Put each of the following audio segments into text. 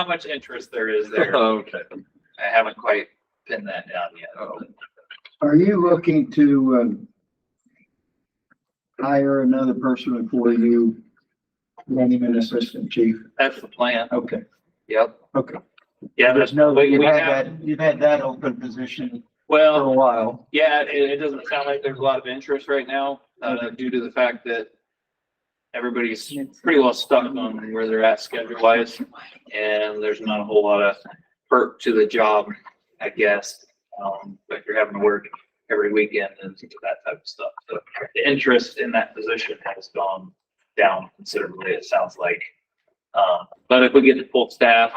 much interest there is there. Okay. I haven't quite pinned that down yet. Oh. Are you looking to hire another person before you name an assistant chief? That's the plan. Okay, Yep. okay. Yeah, There's that's no, we you've had have, that, you've had that open position for well, a while. yeah, it doesn't sound like there's a lot of interest right now, due to the fact that everybody's pretty well stuck on where they're at schedule wise. And there's not a whole lot of perk to the job, I guess. Like you're having to work every weekend and that type of stuff. So the interest in that position has gone down considerably, it sounds like. But if we get to full staff,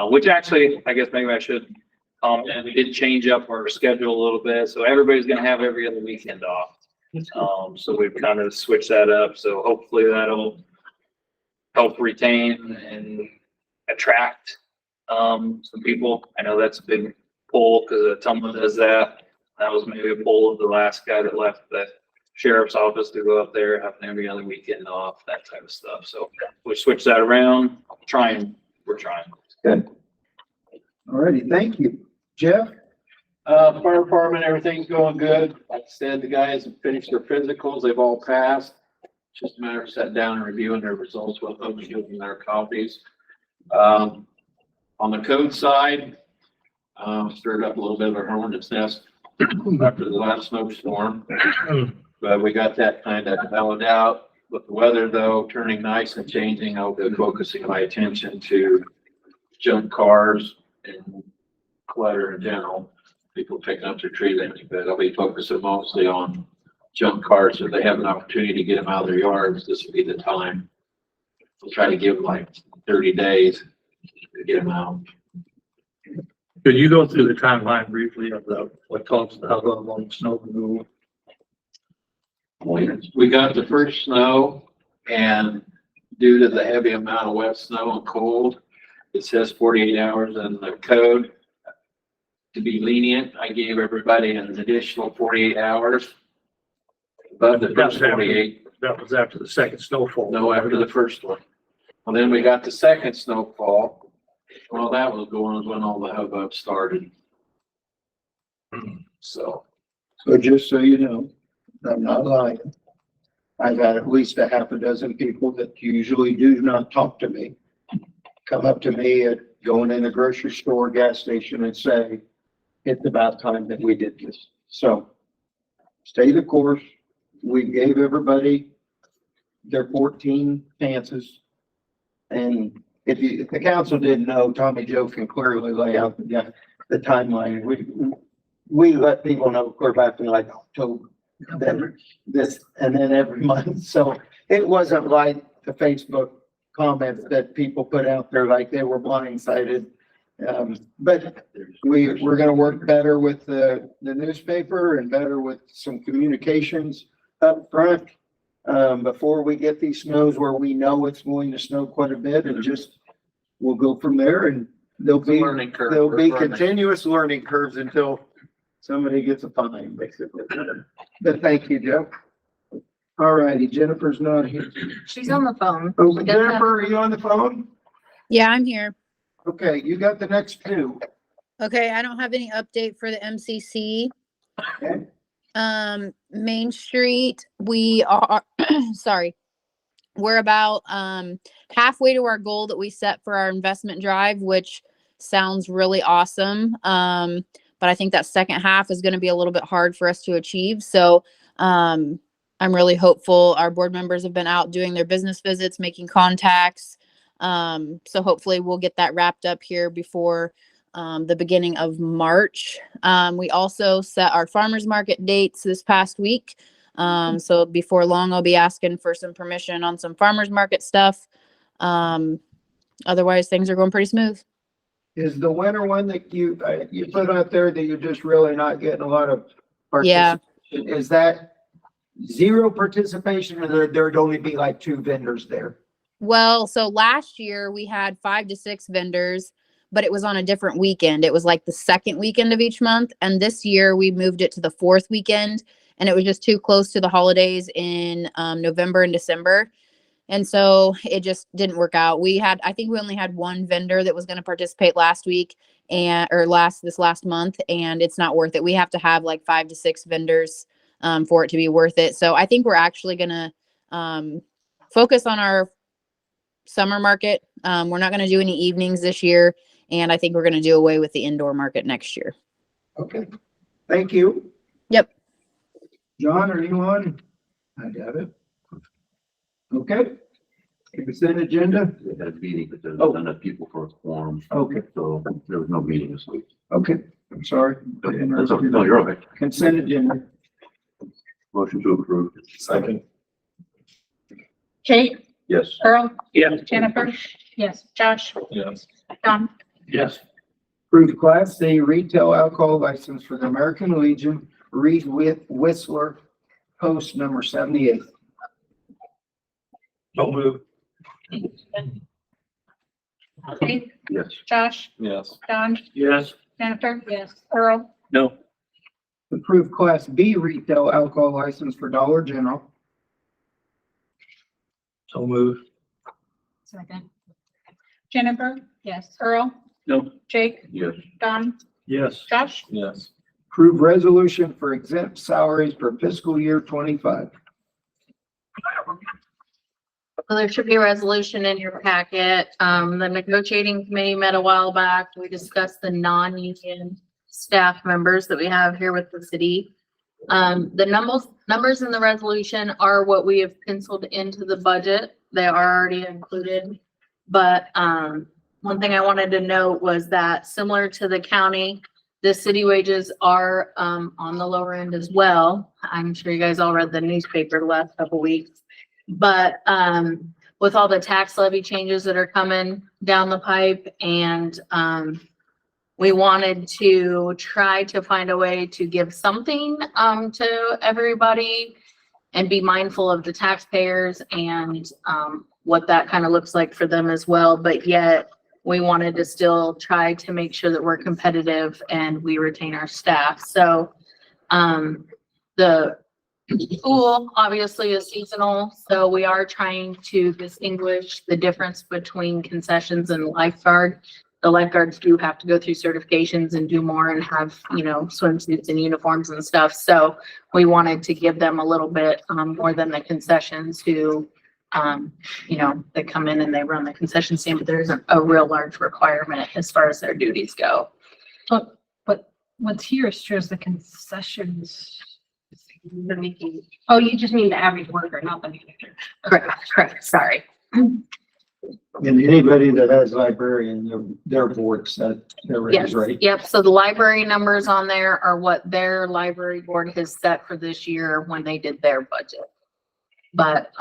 which actually, I guess maybe I should, and we did change up our schedule a little bit. So everybody's gonna have every other weekend off. So we've kind of switched that up. So hopefully that'll help retain and attract, some people. I know that's a big pull because Tumblr does that. That was maybe a pull of the last guy that left the sheriff's office to go up there, having every other weekend off, that type of stuff. So we switched that around, we're trying. Good. All righty, thank you. Jeff? Fire department, everything's going good. Like I said, the guys have finished their physicals. They've all passed. It's just a matter of sitting down and reviewing their results with them, and giving their copies. On the code side, stirred up a little bit of a hornet's nest after the last snowstorm. But we got that kind of mellowed out. With the weather though, turning nice and changing, I'll be focusing my attention to junk cars and clutter in general. People picking up their tree limbing, but I'll be focusing mostly on junk cars. So if they have an opportunity to get them out of their yards, this will be the time. We'll try to give them like 30 days to get them out. Could you go through the timeline briefly of what caused the hubbub on snow removal? We got the first snow, and due to the heavy amount of wet snow and cold, it says 48 hours in the code. To be lenient, I gave everybody an additional 48 hours. But the first 48. That was after the second snowfall. No, after the first one. Well, then we got the second snowfall. Well, that was going when all the hubbub started. So. So just so you know, I'm not lying. I've had at least a half a dozen people that usually do not talk to me come up to me at going in a grocery store, gas station and say, it's about time that we did this. So stay the course. We gave everybody their 14 chances. And if the council didn't know, Tommy Joe can clearly lay out the timeline. We let people know clear back in like October, then this, and then every month. So it wasn't like the Facebook comments that people put out there like they were blindsided. But we're going to work better with the newspaper and better with some communications up front before we get these snows where we know it's going to snow quite a bit, and just we'll go from there. And there'll be continuous learning curves until somebody gets a fine, basically. But thank you, Joe. All righty, Jennifer's not here. She's on the phone. Oh, Jennifer, are you on the phone? Yeah, I'm here. Okay, you got the next two. Okay, I don't have any update for the MCC. Okay. Main Street, we are, sorry, we're about halfway to our goal that we set for our investment drive, which sounds really awesome. But I think that second half is going to be a little bit hard for us to achieve. So I'm really hopeful. Our board members have been out doing their business visits, making contacts. So hopefully we'll get that wrapped up here before the beginning of March. We also set our farmers market dates this past week. So before long, I'll be asking for some permission on some farmers market stuff. Otherwise, things are going pretty smooth. Is the winter one that you put out there that you're just really not getting a lot of Yeah. participation? Is that zero participation, or there'd only be like 2 vendors there? Well, so last year we had 5 to 6 vendors, but it was on a different weekend. It was like the second weekend of each month. And this year we moved it to the 4th weekend, and it was just too close to the holidays in November and December. And so it just didn't work out. I think we only had one vendor that was going to participate last week this last month, and it's not worth it. We have to have like 5 to 6 vendors for it to be worth it. So I think we're actually going to focus on our summer market. We're not going to do any evenings this year. And I think we're going to do away with the indoor market next year. Okay, thank you. Yep. John or anyone? I got it. Okay. Consent agenda? They had a meeting, but there's Oh. not enough people for a quorum, Okay, so there was no meeting this week. okay, I'm sorry. That's okay. No, you're okay. Consent agenda. Motion to approve. Second. Kate, Yes. Earl, Yes. Jennifer, yes, Josh, Yes. Don, Yes. Approved Class C retail alcohol license for the American Legion, Reed Whistler, post number 78. Don't move. Kate, Yes. Josh, Yes. Don, Yes. Jennifer, yes, Earl, No. Approved Class B retail alcohol license for Dollar General. So move. second. Jennifer, yes, Earl, No. Jake, Yes. Don, Yes. Josh, Yes. Approved resolution for exempt salaries for fiscal year 25. Well, there should be a resolution in your packet. The negotiating committee met a while back. We discussed the non-union staff members that we have here with the city. The numbers in the resolution are what we have penciled into the budget. They are already included. But, one thing I wanted to note was that similar to the county, the city wages are, on the lower end as well. I'm sure you guys all read the newspaper the last couple weeks. But with all the tax levy changes that are coming down the pipe and we wanted to try to find a way to give something to everybody and be mindful of the taxpayers and what that kind of looks like for them as well. But yet we wanted to still try to make sure that we're competitive and we retain our staff. So the pool obviously is seasonal, so we are trying to distinguish the difference between concessions and lifeguard. The lifeguards do have to go through certifications and do more and have, swimsuits and uniforms and stuff. So we wanted to give them a little bit more than the concessions who, they come in and they run the concession stand, but there isn't a real large requirement as far as their duties go. but what's here shows the concessions. Oh, you just mean the average worker, not the manager. Correct, sorry. And anybody that has librarian, their board set, their Yes, raise rate. yep. So the library numbers on there are what their library board has set for this year when they did their budget. But,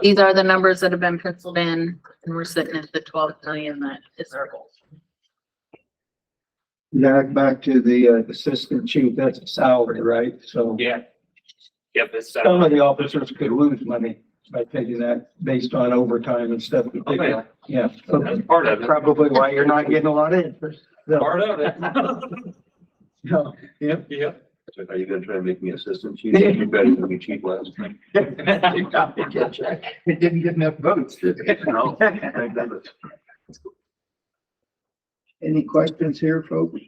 these are the numbers that have been penciled in and we're sitting at the 12 million that is our goal. Back to the assistant chief, that's a salary, right? So Yeah. Yep, it's, some of the officers could lose money by taking that based on overtime and stuff. Okay. Yeah, so that's part of it. probably why you're not getting a lot of interest. So, Part of it. no, Yep. Yep. So are you gonna try to make me assistant chief? You better than me chief last time. It didn't get enough votes. did it? No, thank goodness. Any questions here, folks?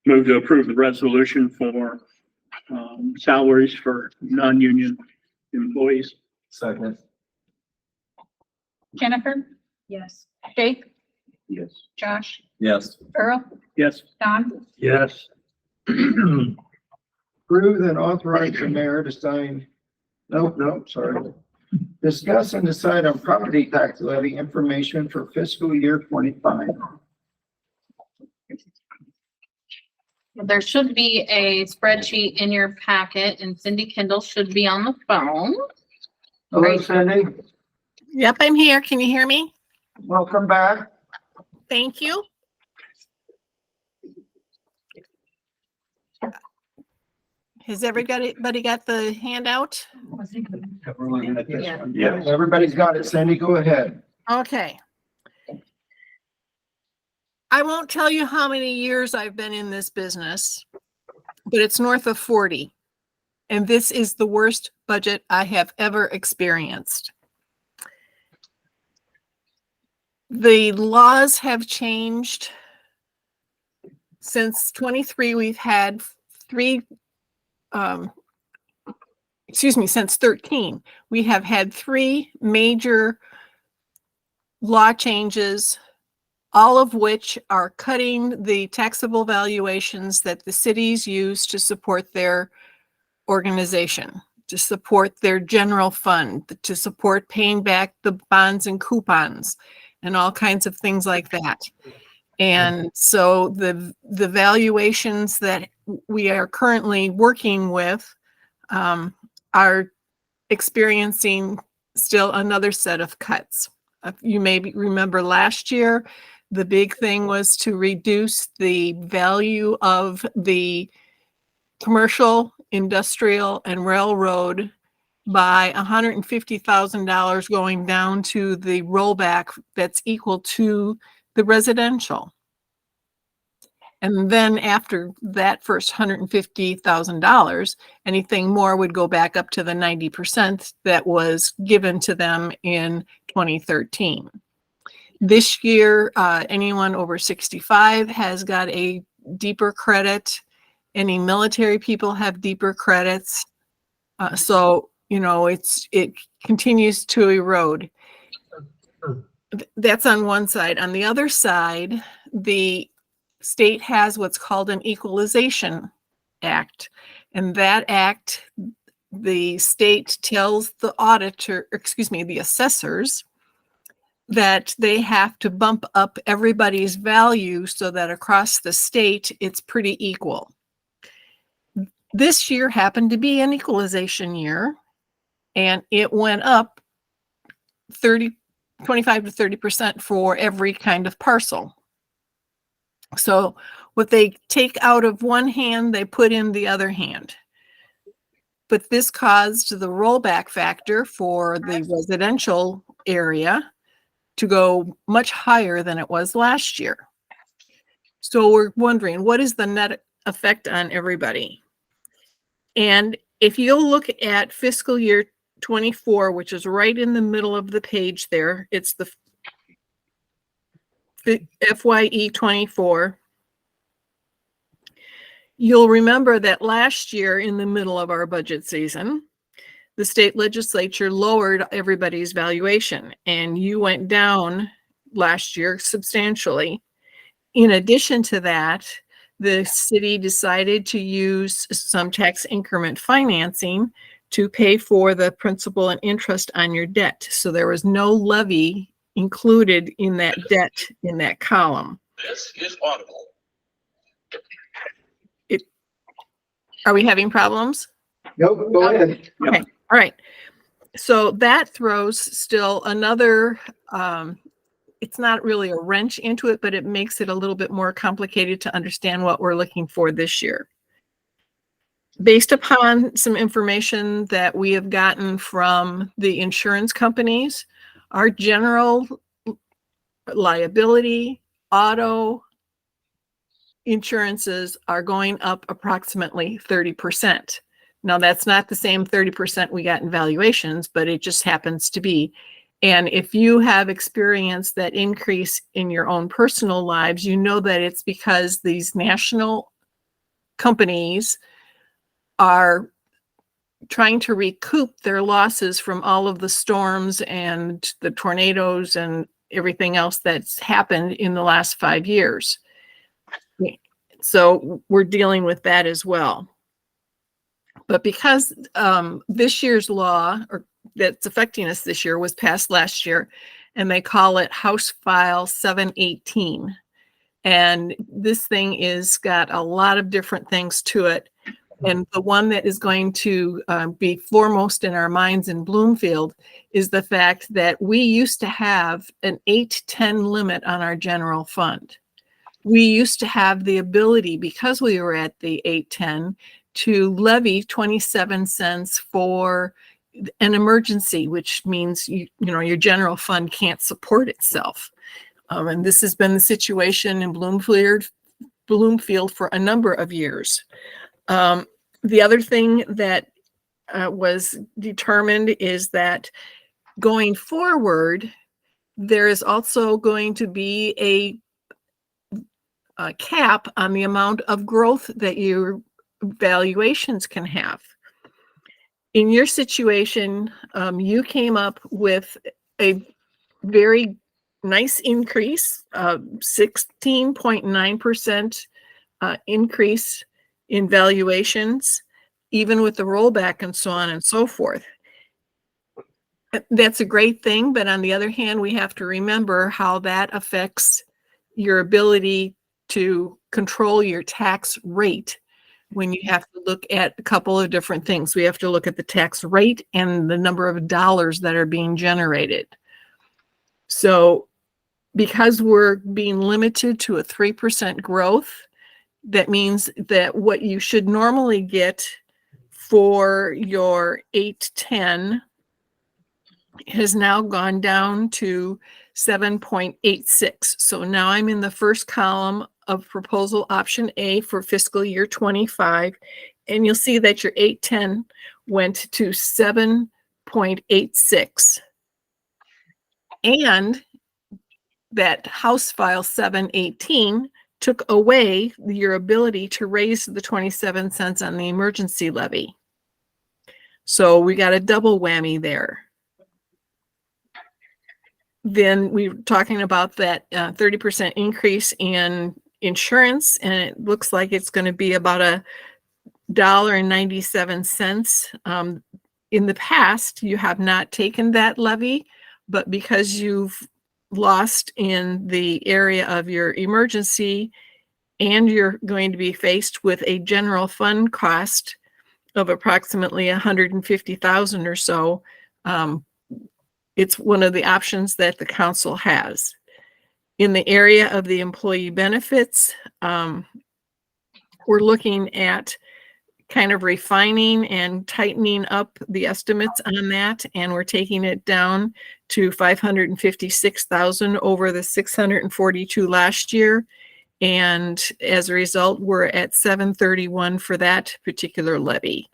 Move to approve the resolution for salaries for non-union employees. Second. Jennifer, yes, Jake, Yes. Josh, Yes. Earl, Yes. Don, Yes. Approve and authorize the mayor to sign, sorry. Discuss and decide on property tax levy information for fiscal year 25. There should be a spreadsheet in your packet and Cindy Kendall should be on the phone. Hello, Great. Cindy. Yep, I'm here. Can you hear me? Welcome back. Thank you. Has everybody got the handout? We're looking at this one. Yes. Everybody's got it. Sandy, go ahead. Okay. I won't tell you how many years I've been in this business, but it's north of 40. And this is the worst budget I have ever experienced. The laws have changed. Since 23, we've had since 13, we have had 3 major law changes, all of which are cutting the taxable valuations that the cities use to support their organization, to support their general fund, to support paying back the bonds and coupons and all kinds of things like that. And so the valuations that we are currently working with are experiencing still another set of cuts. You may remember last year, the big thing was to reduce the value of the commercial, industrial, and railroad by $150,000 going down to the rollback that's equal to the residential. And then after that first $150,000, anything more would go back up to the 90% that was given to them in 2013. This year, anyone over 65 has got a deeper credit. Any military people have deeper credits. So, you know, it continues to erode. That's on one side. On the other side, the state has what's called an equalization act. And that act, the state tells the the assessors that they have to bump up everybody's value so that across the state, it's pretty equal. This year happened to be an equalization year, and it went up 25 to 30% for every kind of parcel. So what they take out of one hand, they put in the other hand. But this caused the rollback factor for the residential area to go much higher than it was last year. So we're wondering, what is the net effect on everybody? And if you'll look at fiscal year 24, which is right in the middle of the page there, it's the FYE 24. You'll remember that last year in the middle of our budget season, the state legislature lowered everybody's valuation, and you went down last year substantially. In addition to that, the city decided to use some tax increment financing to pay for the principal and interest on your debt. So there was no levy included in that debt in that column. This is audible. Are we having problems? Nope, go ahead. Okay, all right. So that throws still another, it's not really a wrench into it, but it makes it a little bit more complicated to understand what we're looking for this year. Based upon some information that we have gotten from the insurance companies, our general liability, auto insurances are going up approximately 30%. Now, that's not the same 30% we got in valuations, but it just happens to be. And if you have experienced that increase in your own personal lives, you know that it's because these national companies are trying to recoup their losses from all of the storms and the tornadoes and everything else that's happened in the last 5 years. So we're dealing with that as well. But because this year's law, or that's affecting us this year, was passed last year, and they call it House File 718. And this thing is got a lot of different things to it. And the one that is going to be foremost in our minds in Bloomfield is the fact that we used to have an 8-10 limit on our general fund. We used to have the ability, because we were at the 8-10, to levy 27 cents for an emergency, which means your general fund can't support itself. And this has been the situation in Bloomfield for a number of years. The other thing that was determined is that going forward, there is also going to be a cap on the amount of growth that your valuations can have. In your situation, you came up with a very nice increase, 16.9% increase in valuations, even with the rollback and so on and so forth. That's a great thing, but on the other hand, we have to remember how that affects your ability to control your tax rate when you have to look at a couple of different things. We have to look at the tax rate and the number of dollars that are being generated. So because we're being limited to a 3% growth, that means that what you should normally get for your 810 has now gone down to 7.86. So now I'm in the first column of proposal option A for fiscal year 25, and you'll see that your 810 went to 7.86. And that House File 718 took away your ability to raise the 27 cents on the emergency levy. So we got a double whammy there. Then we were talking about that 30% increase in insurance, and it looks like it's going to be about $1.97. In the past, you have not taken that levy, but because you've lost in the area of your emergency and you're going to be faced with a general fund cost of approximately $150,000 or so, it's one of the options that the council has. In the area of the employee benefits, we're looking at kind of refining and tightening up the estimates on that, and we're taking it down to $556,000 over the $642 last year. And as a result, we're at $731 for that particular levy.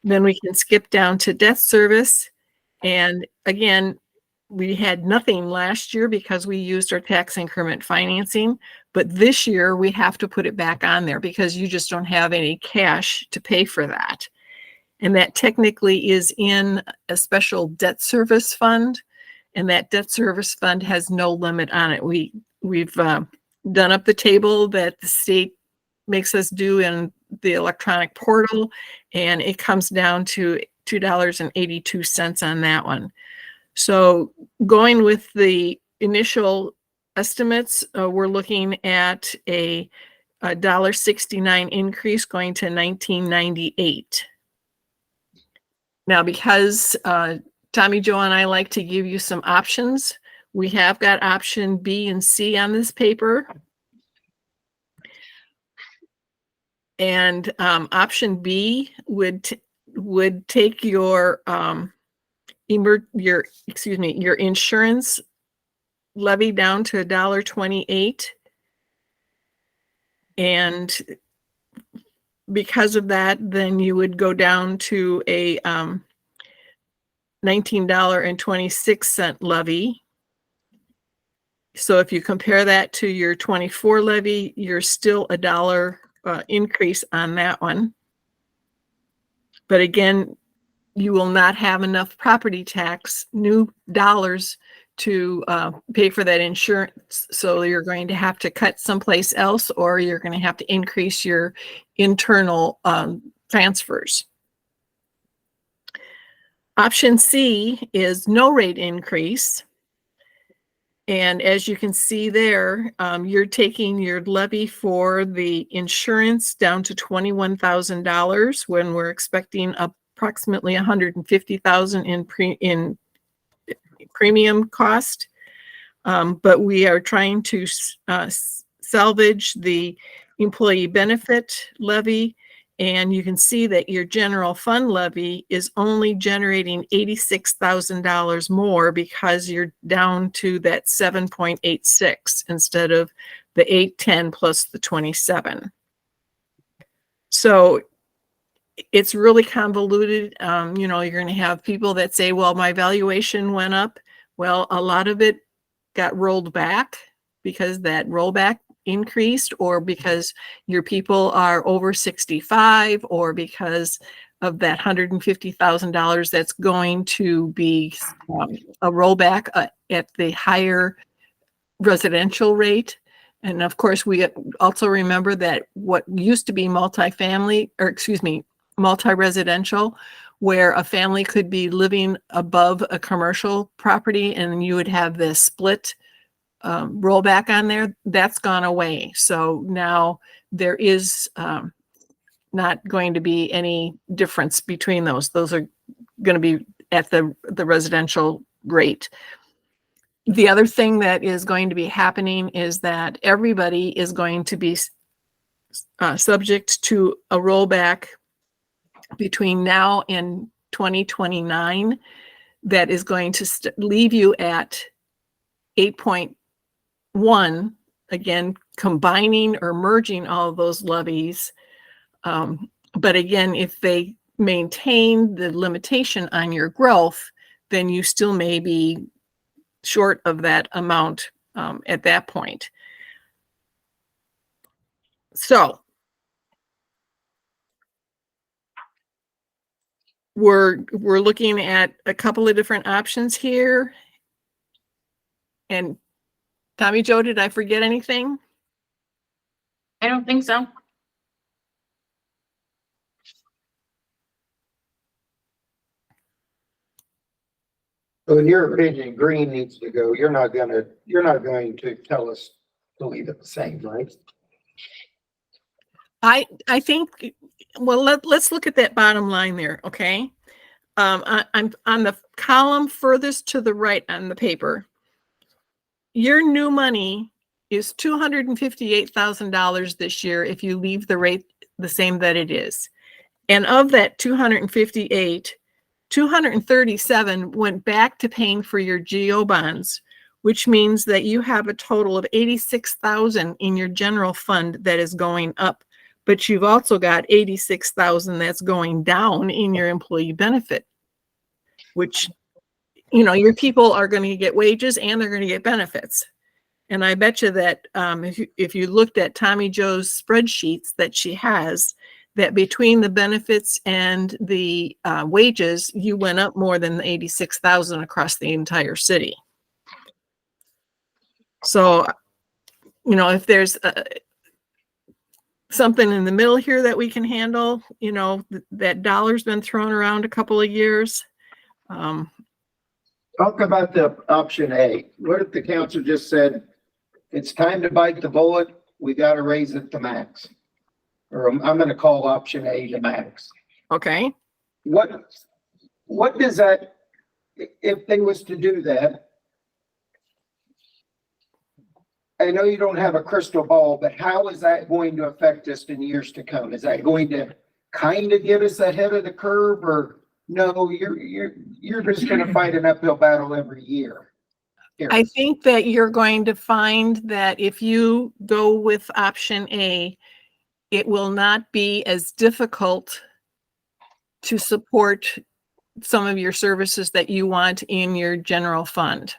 Then we can skip down to debt service. And again, we had nothing last year because we used our tax increment financing, but this year we have to put it back on there because you just don't have any cash to pay for that. And that technically is in a special debt service fund, and that debt service fund has no limit on it. We've done up the table that the state makes us do in the electronic portal, and it comes down to $2.82 on that one. So going with the initial estimates, we're looking at a $1.69 increase going to $19.98. Now, because Tommy Joe and I like to give you some options, we have got option B and C on this paper. And option B would take your insurance levy down to $1.28, and because of that, then you would go down to a $19.26 levy. So if you compare that to your 24 levy, you're still a $1 increase on that one. But again, you will not have enough property tax, new dollars to pay for that insurance. So you're going to have to cut someplace else, or you're going to have to increase your internal transfers. Option C is no rate increase. And as you can see there, you're taking your levy for the insurance down to $21,000 when we're expecting approximately $150,000 in premium cost. But we are trying to salvage the employee benefit levy And you can see that your general fund levy is only generating $86,000 more because you're down to that 7.86 instead of the 810 plus the 27. So it's really convoluted. You know, you're going to have people that say, well, my valuation went up. Well, a lot of it got rolled back because that rollback increased, or because your people are over 65, or because of that $150,000 that's going to be a rollback at the higher residential rate. And of course, we also remember that what used to be multi-residential, where a family could be living above a commercial property and you would have this split rollback on there, that's gone away. So now there is not going to be any difference between those. Those are going to be at the residential rate. The other thing that is going to be happening is that everybody is going to be subject to a rollback between now and 2029 that is going to leave you at 8.1, again, combining or merging all of those levies. But again, if they maintain the limitation on your growth, then you still may be short of that amount at that point. So we're looking at a couple of different options here. And Tommy Joe, did I forget anything? I don't think so. So in your opinion, green needs to go. You're not going to tell us to leave it the same, right? I think, well, let's look at that bottom line there, okay? I'm on the column furthest to the right on the paper. Your new money is $258,000 this year if you leave the rate the same that it is. And of that 258, 237 went back to paying for your GO bonds, which means that you have a total of 86,000 in your general fund that is going up, but you've also got 86,000 that's going down in your employee benefit, which, you know, your people are going to get wages and they're going to get benefits. And I bet you that if you looked at Tommy Jo's spreadsheets that she has, that between the benefits and the wages, you went up more than the 86,000 across the entire city. So, you know, if there's something in the middle here that we can handle, you know, that dollar's been thrown around a couple of years. Talk about the option A. What if the council just said, it's time to bite the bullet, we got to raise it to max? Or I'm going to call option A the max. Okay. What does that, if they was to do that? I know you don't have a crystal ball, but how is that going to affect us in years to come? Is that going to kind of get us ahead of the curve, or no, you're just going to fight an uphill battle every year? Here. I think that you're going to find that if you go with option A, it will not be as difficult to support some of your services that you want in your general fund.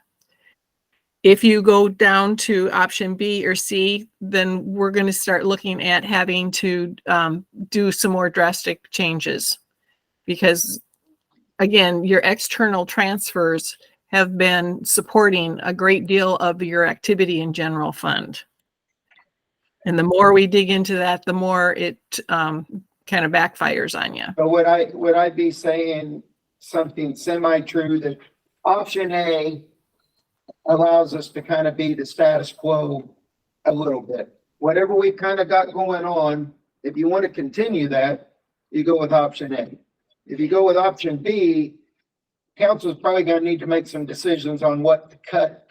If you go down to option B or C, then we're going to start looking at having to do some more drastic changes, because again, your external transfers have been supporting a great deal of your activity in general fund. And the more we dig into that, the more it kind of backfires on you. But would I be saying something semi-true, that option A allows us to kind of be the status quo a little bit? Whatever we've kind of got going on, if you want to continue that, you go with option A. If you go with option B, council's probably going to need to make some decisions on what to cut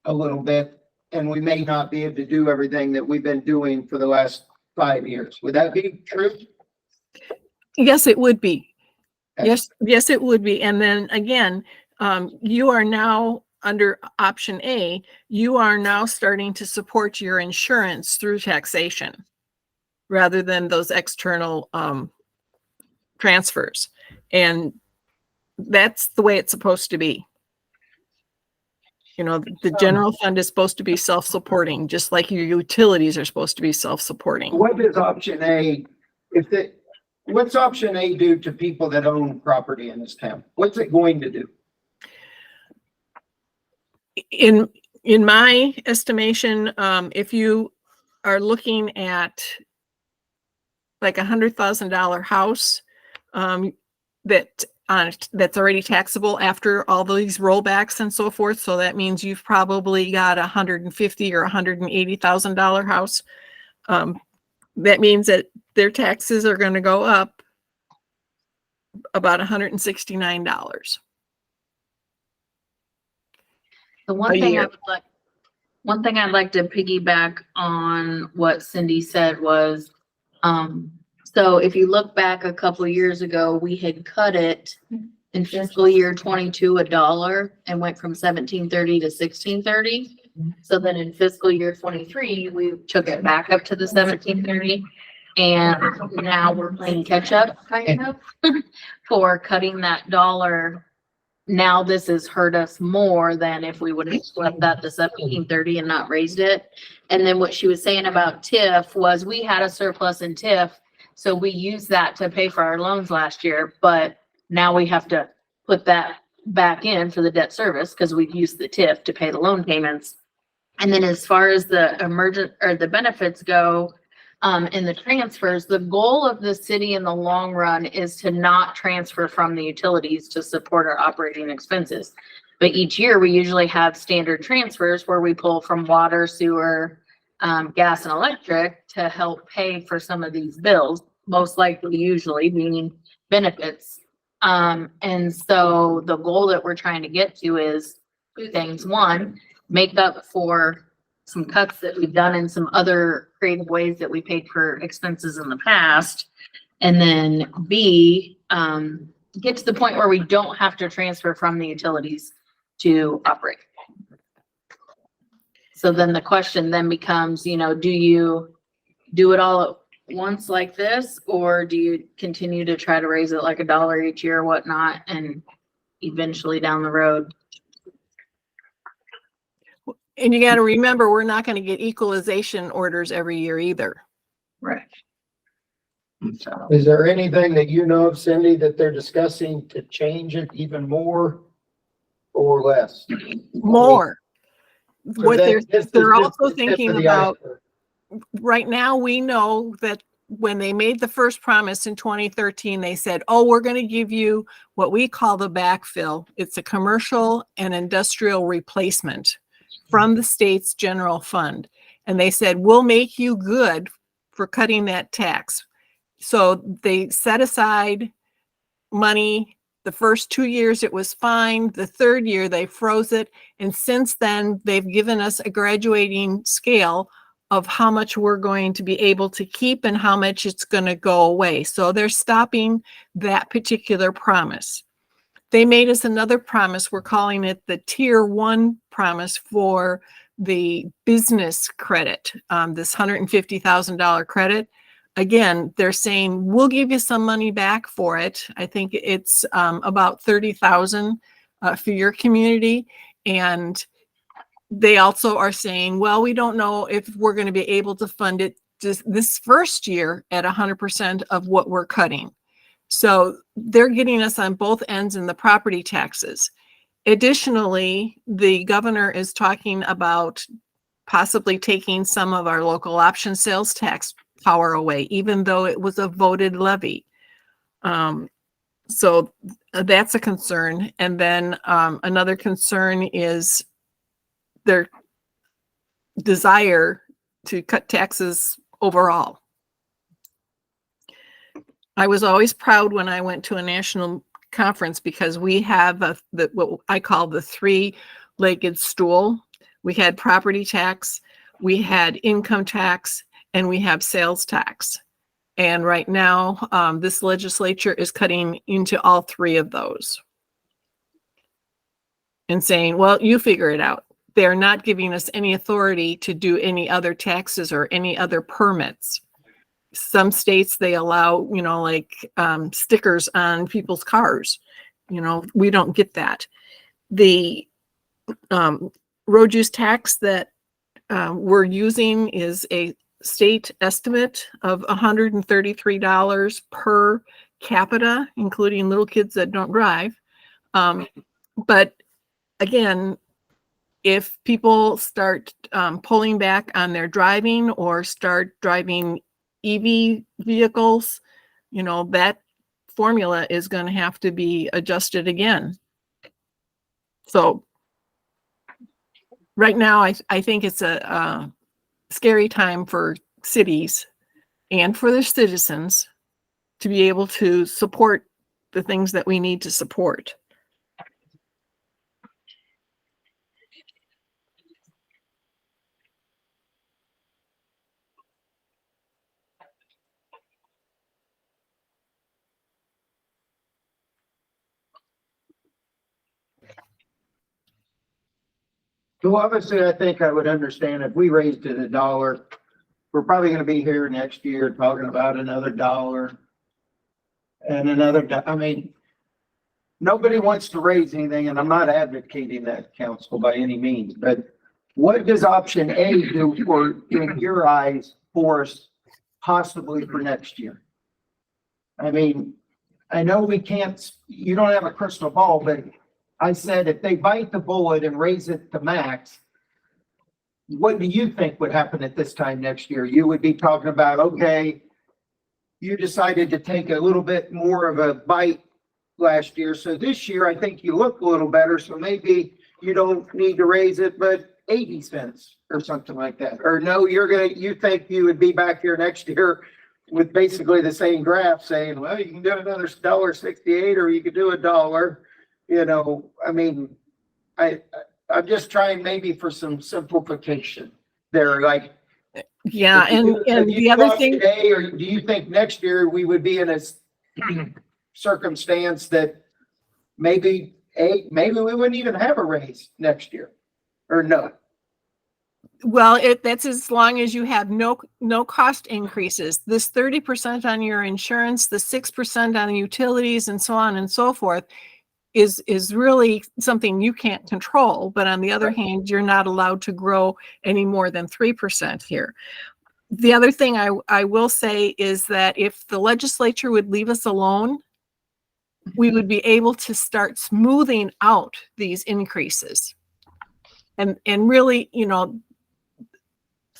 a little bit. And we may not be able to do everything that we've been doing for the last 5 years. Would that be true? Yes, it would be. Okay. Yes, it would be. And then again, you are now under option A, you are now starting to support your insurance through taxation rather than those external transfers. And that's the way it's supposed to be. You know, the general fund is supposed to be self-supporting, just like your utilities are supposed to be self-supporting. What is option A? What's option A do to people that own property in this town? What's it going to do? In my estimation, if you are looking at like $100,000 house, that's already taxable after all these rollbacks and so forth. So that means you've probably got $150,000 or $180,000 house. That means that their taxes are going to go up about $169. The one A thing I year. would like, one thing I'd like to piggyback on what Cindy said was, so if you look back a couple of years ago, we had cut it in fiscal year 22 $1 and went from 1730 to 1630. So then in fiscal year 23, we took it back up to the 1730. And now we're playing catch up kind of for cutting that dollar. Now this has hurt us more than if we would have left that to 1730 and not raised it. And then what she was saying about TIF was we had a surplus in TIF. So we used that to pay for our loans last year, but now we have to put that back in for the debt service because we've used the TIF to pay the loan payments. And then as far as the emergent or the benefits go, in the transfers, the goal of the city in the long run is to not transfer from the utilities to support our operating expenses. But each year we usually have standard transfers where we pull from water, sewer, gas and electric to help pay for some of these bills, most likely usually meaning benefits. And so the goal that we're trying to get to is two things. One, make up for some cuts that we've done in some other creative ways that we paid for expenses in the past. And then B, get to the point where we don't have to transfer from the utilities to operate. So then the question then becomes, you know, do you do it all at once like this, or do you continue to try to raise it like $1 each year or whatnot, and eventually down the road? And you got to remember, we're not going to get equalization orders every year either. Right. Is there anything that you know of, Cindy, that they're discussing to change it even more or less? More. What This is they're just also the tip thinking of the about, iceberg. right now, we know that when they made the first promise in 2013, they said, oh, we're going to give you what we call the backfill. It's a commercial and industrial replacement from the state's general fund. And they said, we'll make you good for cutting that tax. So they set aside money. The first 2 years it was fine. The third year they froze it. And since then, they've given us a graduating scale of how much we're going to be able to keep and how much it's going to go away. So they're stopping that particular promise. They made us another promise. We're calling it the Tier 1 promise for the business credit, this $150,000 credit. Again, they're saying, we'll give you some money back for it. I think it's about $30,000 for your community. And they also are saying, well, we don't know if we're going to be able to fund it just this first year at 100% of what we're cutting. So they're getting us on both ends in the property taxes. Additionally, the governor is talking about possibly taking some of our local option sales tax power away, even though it was a voted levy. So that's a concern. And then another concern is their desire to cut taxes overall. I was always proud when I went to a national conference because we have what I call the three-legged stool. We had property tax, we had income tax, and we have sales tax. And right now, this legislature is cutting into all three of those. And saying, well, you figure it out. They're not giving us any authority to do any other taxes or any other permits. Some states, they allow, like stickers on people's cars. We don't get that. The road use tax that we're using is a state estimate of $133 per capita, including little kids that don't drive. But again, if people start pulling back on their driving or start driving EV vehicles, that formula is going to have to be adjusted again. So right now, I think it's a scary time for cities and for their citizens to be able to support the things that we need to support. So obviously, I think I would understand if we raised it $1, we're probably gonna be here next year talking about another $1 and another, I mean, nobody wants to raise anything, and I'm not advocating that, council, by any means, but what does option A do for, in your eyes, for us possibly for next year? I mean, I know we can't, you don't have a crystal ball, but I said, if they bite the bullet and raise it to max, what do you think would happen at this time next year? You would be talking about, okay, you decided to take a little bit more of a bite last year. So this year, I think you look a little better. So maybe you don't need to raise it, but 80 cents or something like that. Or no, you think you would be back here next year with basically the same graph saying, well, you can do another $1.68 or you could do $1. I mean, I'm just trying maybe for some simplification there, like. Yeah, and the other thing. Today, or do you think next year we would be in a circumstance that maybe we wouldn't even have a raise next year, or no? Well, that's as long as you have no cost increases. This 30% on your insurance, the 6% on utilities, and so on and so forth, is really something you can't control. But on the other hand, you're not allowed to grow any more than 3% here. The other thing I will say is that if the legislature would leave us alone, we would be able to start smoothing out these increases. And really,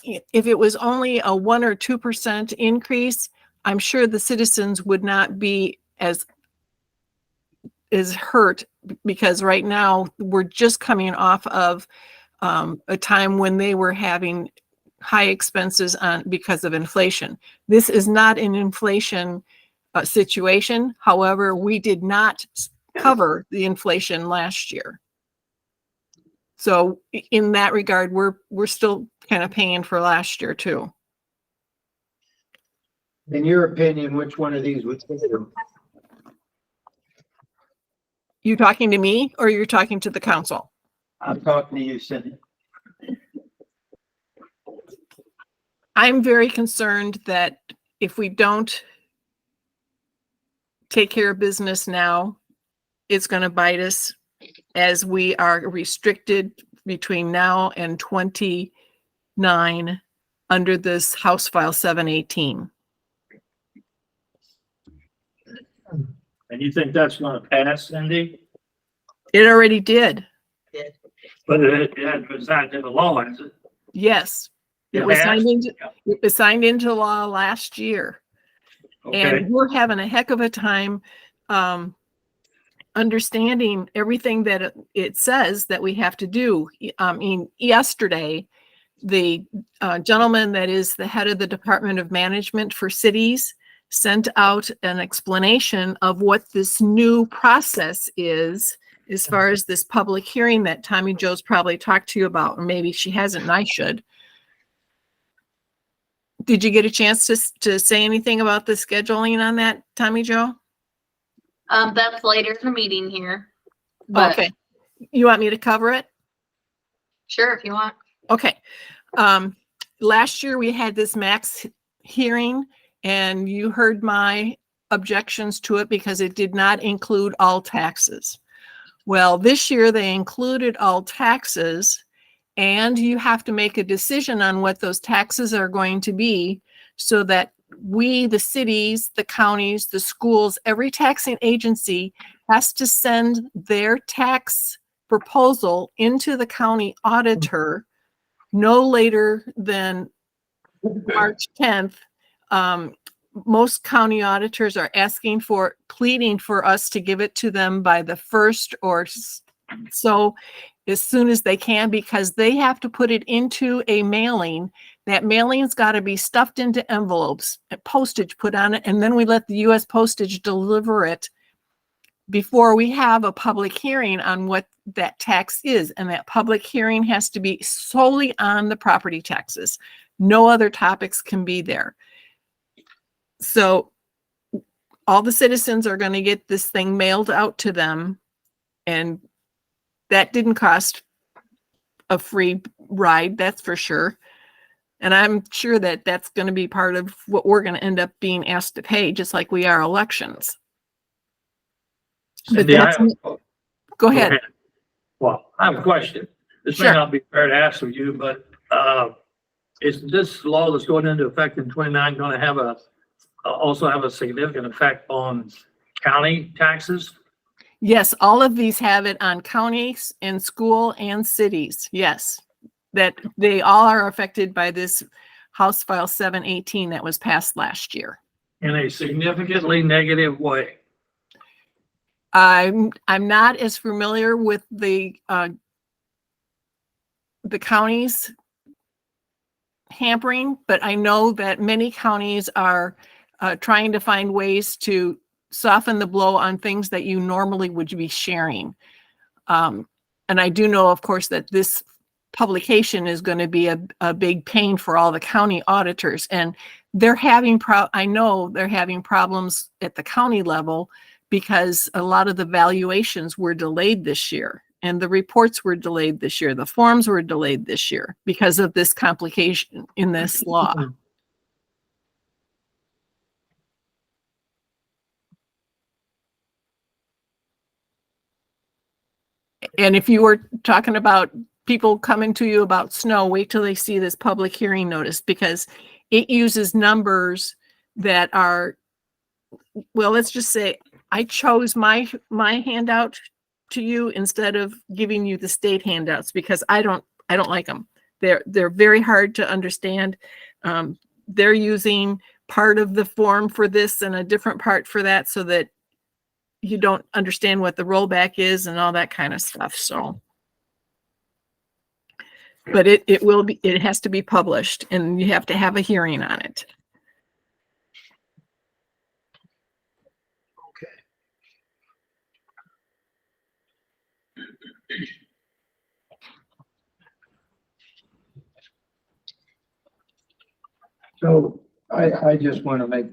if it was only a 1 or 2% increase, I'm sure the citizens would not be as hurt, because right now we're just coming off of a time when they were having high expenses because of inflation. This is not an inflation situation. However, we did not cover the inflation last year. So in that regard, we're still kind of paying for last year too. In your opinion, which one of these would? You talking to me or you're talking to the council? I'm talking to you, Cindy. I'm very concerned that if we don't take care of business now, it's going to bite us, as we are restricted between now and 29 under this House File 718. And you think that's gonna pass, Cindy? It already did. But it was not in the law, is it? Yes. It It was has? signed into law last year. Okay, And we're having a heck of a time understanding everything that it says that we have to do. Yesterday, the gentleman that is the head of the Department of Management for Cities sent out an explanation of what this new process is, as far as this public hearing that Tommy Jo's probably talked to you about, or maybe she hasn't and I should. Did you get a chance to say anything about the scheduling on that, Tommy Joe? That's later in the meeting here. But Okay. You want me to cover it? sure, if you want. Okay. Last year we had this max hearing and you heard my objections to it because it did not include all taxes. Well, this year they included all taxes and you have to make a decision on what those taxes are going to be so that we, the cities, the counties, the schools, every taxing agency has to send their tax proposal into the county auditor no later than March 10th. Most county auditors are pleading for us to give it to them by the 1st or so as soon as they can, because they have to put it into a mailing. That mailing's got to be stuffed into envelopes, postage put on it, and then we let the U.S. Postage deliver it before we have a public hearing on what that tax is. And that public hearing has to be solely on the property taxes. No other topics can be there. So all the citizens are going to get this thing mailed out to them, and that didn't cost a free ride, that's for sure. And I'm sure that that's going to be part of what we're going to end up being asked to pay, just like we are elections. But Cindy, that's, go ahead. Well, I have a question. This may Sure. not be fair to ask of you, but, is this law that's going into effect in 29 going to also have a significant effect on county taxes? Yes, all of these have it on counties and school and cities. Yes, that they all are affected by this House File 718 that was passed last year. In a significantly negative way. I'm not as familiar with the counties hampering, but I know that many counties are trying to find ways to soften the blow on things that you normally would be sharing. And I do know, of course, that this publication is going to be a big pain for all the county auditors. And they're having I know they're having problems at the county level because a lot of the valuations were delayed this year and the reports were delayed this year. The forms were delayed this year because of this complication in this law. And if you were talking about people coming to you about snow, wait till they see this public hearing notice, because it uses numbers that are, well, let's just say I chose my handout to you instead of giving you the state handouts because I don't like them. They're very hard to understand. They're using part of the form for this and a different part for that so that you don't understand what the rollback is and all that kind of stuff. So, but it has to be published and you have to have a hearing on it. So I just want to make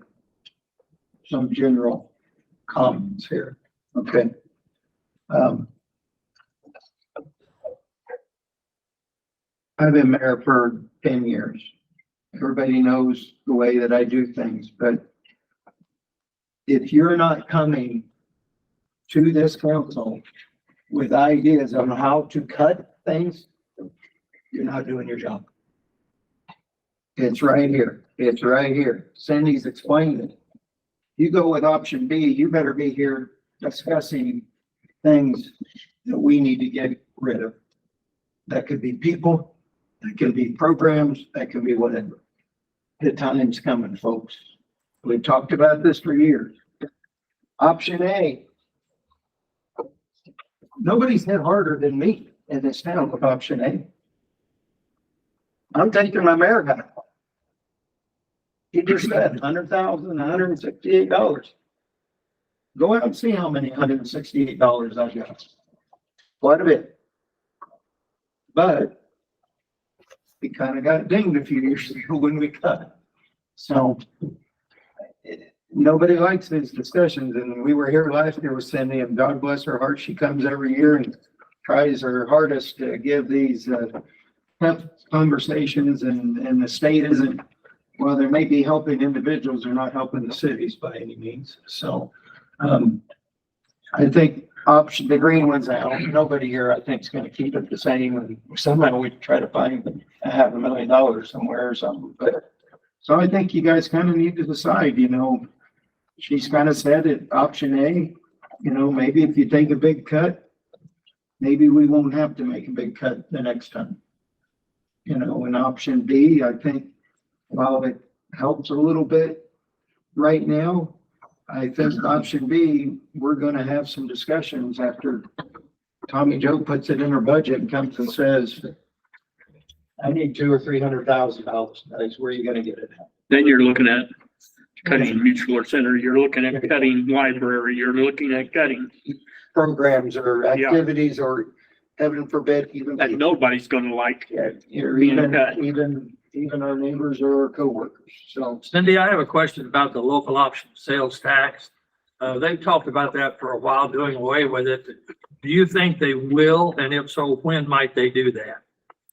some general comments here, okay? I've been mayor for 10 years. Everybody knows the way that I do things, but if you're not coming to this council with ideas on how to cut things, you're not doing your job. It's right here. It's right here. Cindy's explained it. You go with option B, you better be here discussing things that we need to get rid of. That could be people, that could be programs, that could be whatever. The time's coming, folks. We've talked about this for years. Option A. Nobody's hit harder than me in this town with option A. I'm taking my mayor back. He just said $100,168. Go out and see how many $168 I got. Quite a bit. But we kind of got dinged a few years ago when we cut. So nobody likes these discussions, and we were here last year with Cindy, and God bless her heart, she comes every year and tries her hardest to give these tough conversations, and the state isn't, well, they may be helping individuals, they're not helping the cities by any means. So I think the green one's out. Nobody here, I think, is gonna keep it the same, and somehow we try to find $500,000 somewhere or something, but so I think you guys kind of need to decide, she's kind of said it, option A, maybe if you take a big cut, maybe we won't have to make a big cut the next time. And option B, I think, while it helps a little bit right now, I think option B, we're gonna have some discussions after Tommy Joe puts it in her budget and comes and says, I need $200,000 or $300,000. Guys, where are you gonna get it at? Then you're looking at cutting mutual center, you're looking at cutting library, you're looking at cutting, Programs or Yeah. activities, or heaven forbid, even. that nobody's gonna like. Yeah, or being even, cut. even our neighbors or our coworkers. So Cindy, I have a question about the local option sales tax. They've talked about that for a while, doing away with it. Do you think they will? And if so, when might they do that?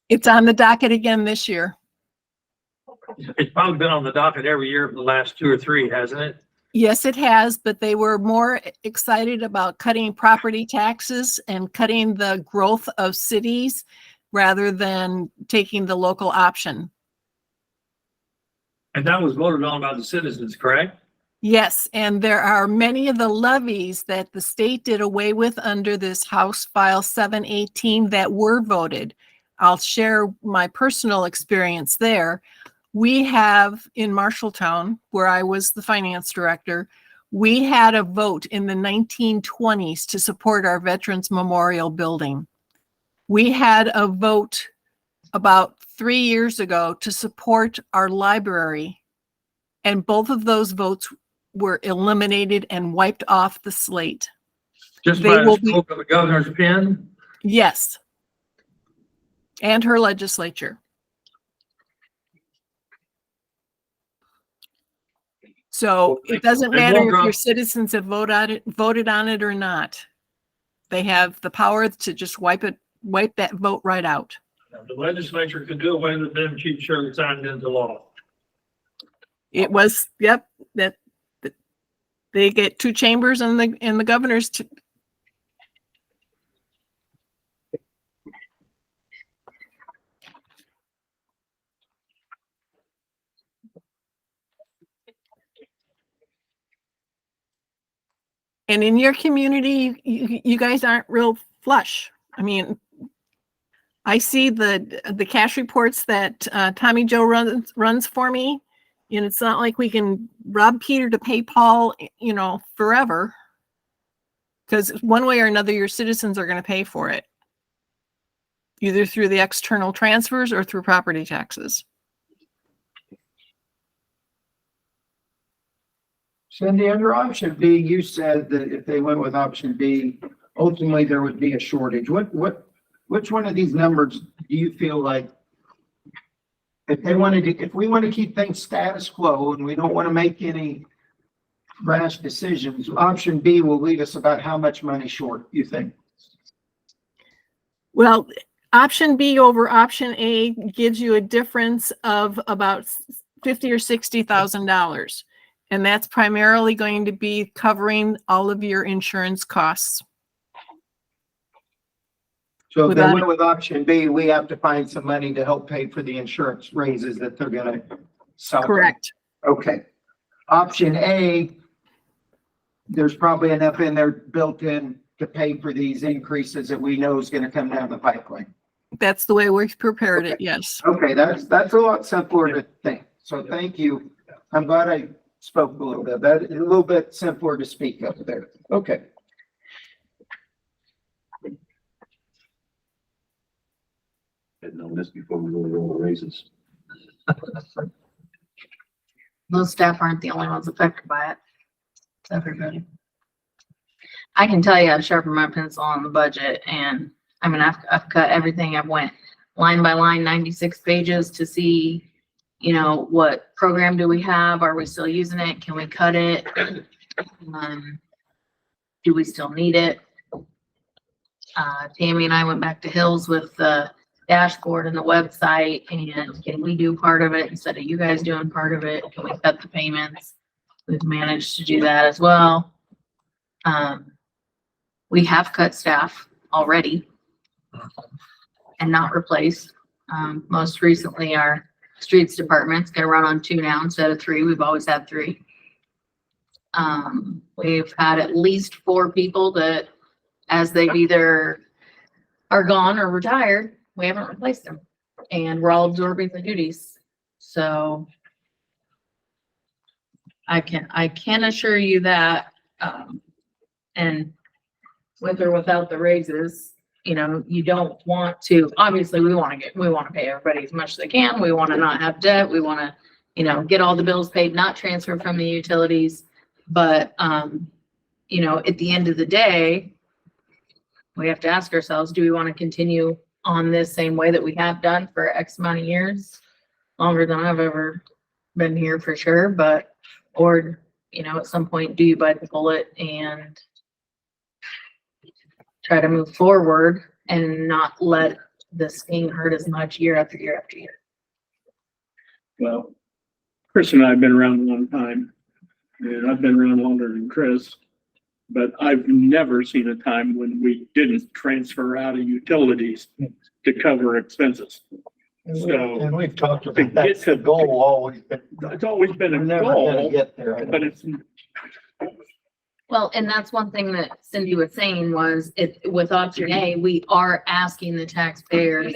It's on the docket again this year. It's probably been on the docket every year for the last 2 or 3, hasn't it? Yes, it has, but they were more excited about cutting property taxes and cutting the growth of cities rather than taking the local option. And that was voted on by the citizens, correct? Yes, and there are many of the levies that the state did away with under this House File 718 that were voted. I'll share my personal experience there. We have in Marshalltown, where I was the finance director, we had a vote in the 1920s to support our Veterans Memorial Building. We had a vote about 3 years ago to support our library, and both of those votes were eliminated and wiped off the slate. Just They by will the be- stroke of the governor's pen? Yes. And her legislature. So it doesn't They matter won't if drop- your citizens have voted on it or not. They have the power to just wipe that vote right out. The legislature could do away with them, she'd sure signed into law. It was, yep, that they get 2 chambers and the governors to. And in your community, you guys aren't real flush. I mean, I see the cash reports that Tommy Joe runs for me. And it's not like we can rob Peter to pay Paul, forever. Because one way or another, your citizens are going to pay for it. Either through the external transfers or through property taxes. Cindy, under option B, you said that if they went with option B, ultimately there would be a shortage. Which one of these numbers do you feel like if we want to keep things status quo and we don't want to make any rash decisions, option B will leave us about how much money short, you think? Well, option B over option A gives you a difference of about $50,000 or $60,000. And that's primarily going to be covering all of your insurance costs. So if they Without- went with option B, we have to find some money to help pay for the insurance raises that they're gonna sell. Correct. Okay. Option A, there's probably enough in there built in to pay for these increases that we know is gonna come down the pipeline. That's the way we've prepared it, yes. Okay, that's a lot simpler to think. So thank you. I'm glad I spoke a little bit. That is a little bit simpler to speak up there. Okay. Had known this before we really roll the raises. Those staff aren't the only ones affected by it. It's everybody. I can tell you, I've sharpened my pencil on the budget, and I mean, I've cut everything. I've went line by line, 96 pages to see you know, what program do we have? Are we still using it? Can we cut it? Do we still need it? Tammy and I went back to Hills with the dashboard and the website, and can we do part of it instead of you guys doing part of it? Can we cut the payments? We've managed to do that as well. We have cut staff already and not replaced. Most recently, our streets department's gonna run on 2 now instead of 3. We've always had 3. We've had at least 4 people that, as they've either are gone or retired, we haven't replaced them. And we're all absorbing the duties. So I can assure you that, and with or without the raises, you know, you don't want to, obviously we want to pay everybody as much as they can. We want to not have debt. We want to, you know, get all the bills paid, not transfer from the utilities. But, you know, at the end of the day, we have to ask ourselves, do we want to continue on this same way that we have done for X amount of years? Longer than I've ever been here for sure, but, or, you know, at some point, do you bite the bullet and try to move forward and not let this thing hurt as much year after year after year? Well, Chris and I have been around a long time, and I've been around longer than Chris, but I've never seen a time when we didn't transfer out of utilities to cover expenses. So And we've talked to about that's the get to- goal always, but it's always been we're a never gonna goal, get there. I but don't it's, Well, and that's one thing that Cindy was saying was with option A, we are asking the taxpayers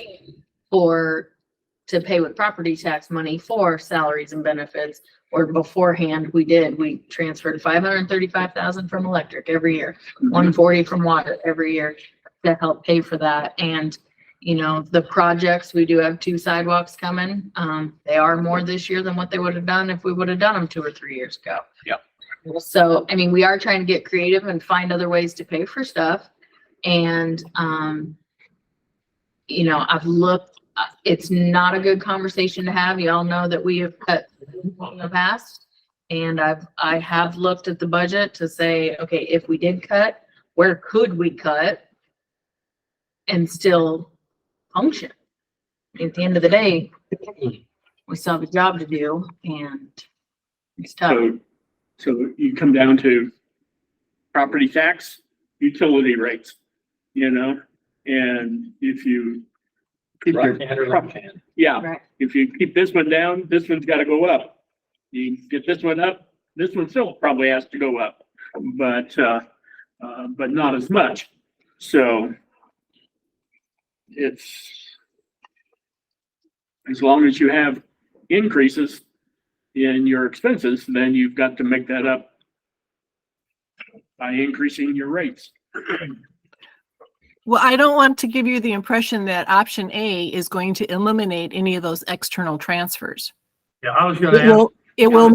to pay with property tax money for salaries and benefits. Or beforehand, we transferred 535,000 from electric every year, 140 from water every year to help pay for that. And, you know, the projects, we do have 2 sidewalks coming. They are more this year than what they would have done if we would have done them 2 or 3 years ago. Yep. So, I mean, we are trying to get creative and find other ways to pay for stuff. And, you know, I've looked, it's not a good conversation to have. You all know that we have cut in the past. And I have looked at the budget to say, okay, if we did cut, where could we cut and still function? At the end of the day, we still have a job to do, and it's tough. so you come down to property tax, utility rates, you know, and if you Keep your hand or left hand. yeah, Right. if you keep this one down, this one's gotta go up. You get this one up, this one still probably has to go up, but not as much. So it's, as long as you have increases in your expenses, then you've got to make that up by increasing your rates. Well, I don't want to give you the impression that option A is going to eliminate any of those external transfers. Yeah, I was gonna It ask, will, it will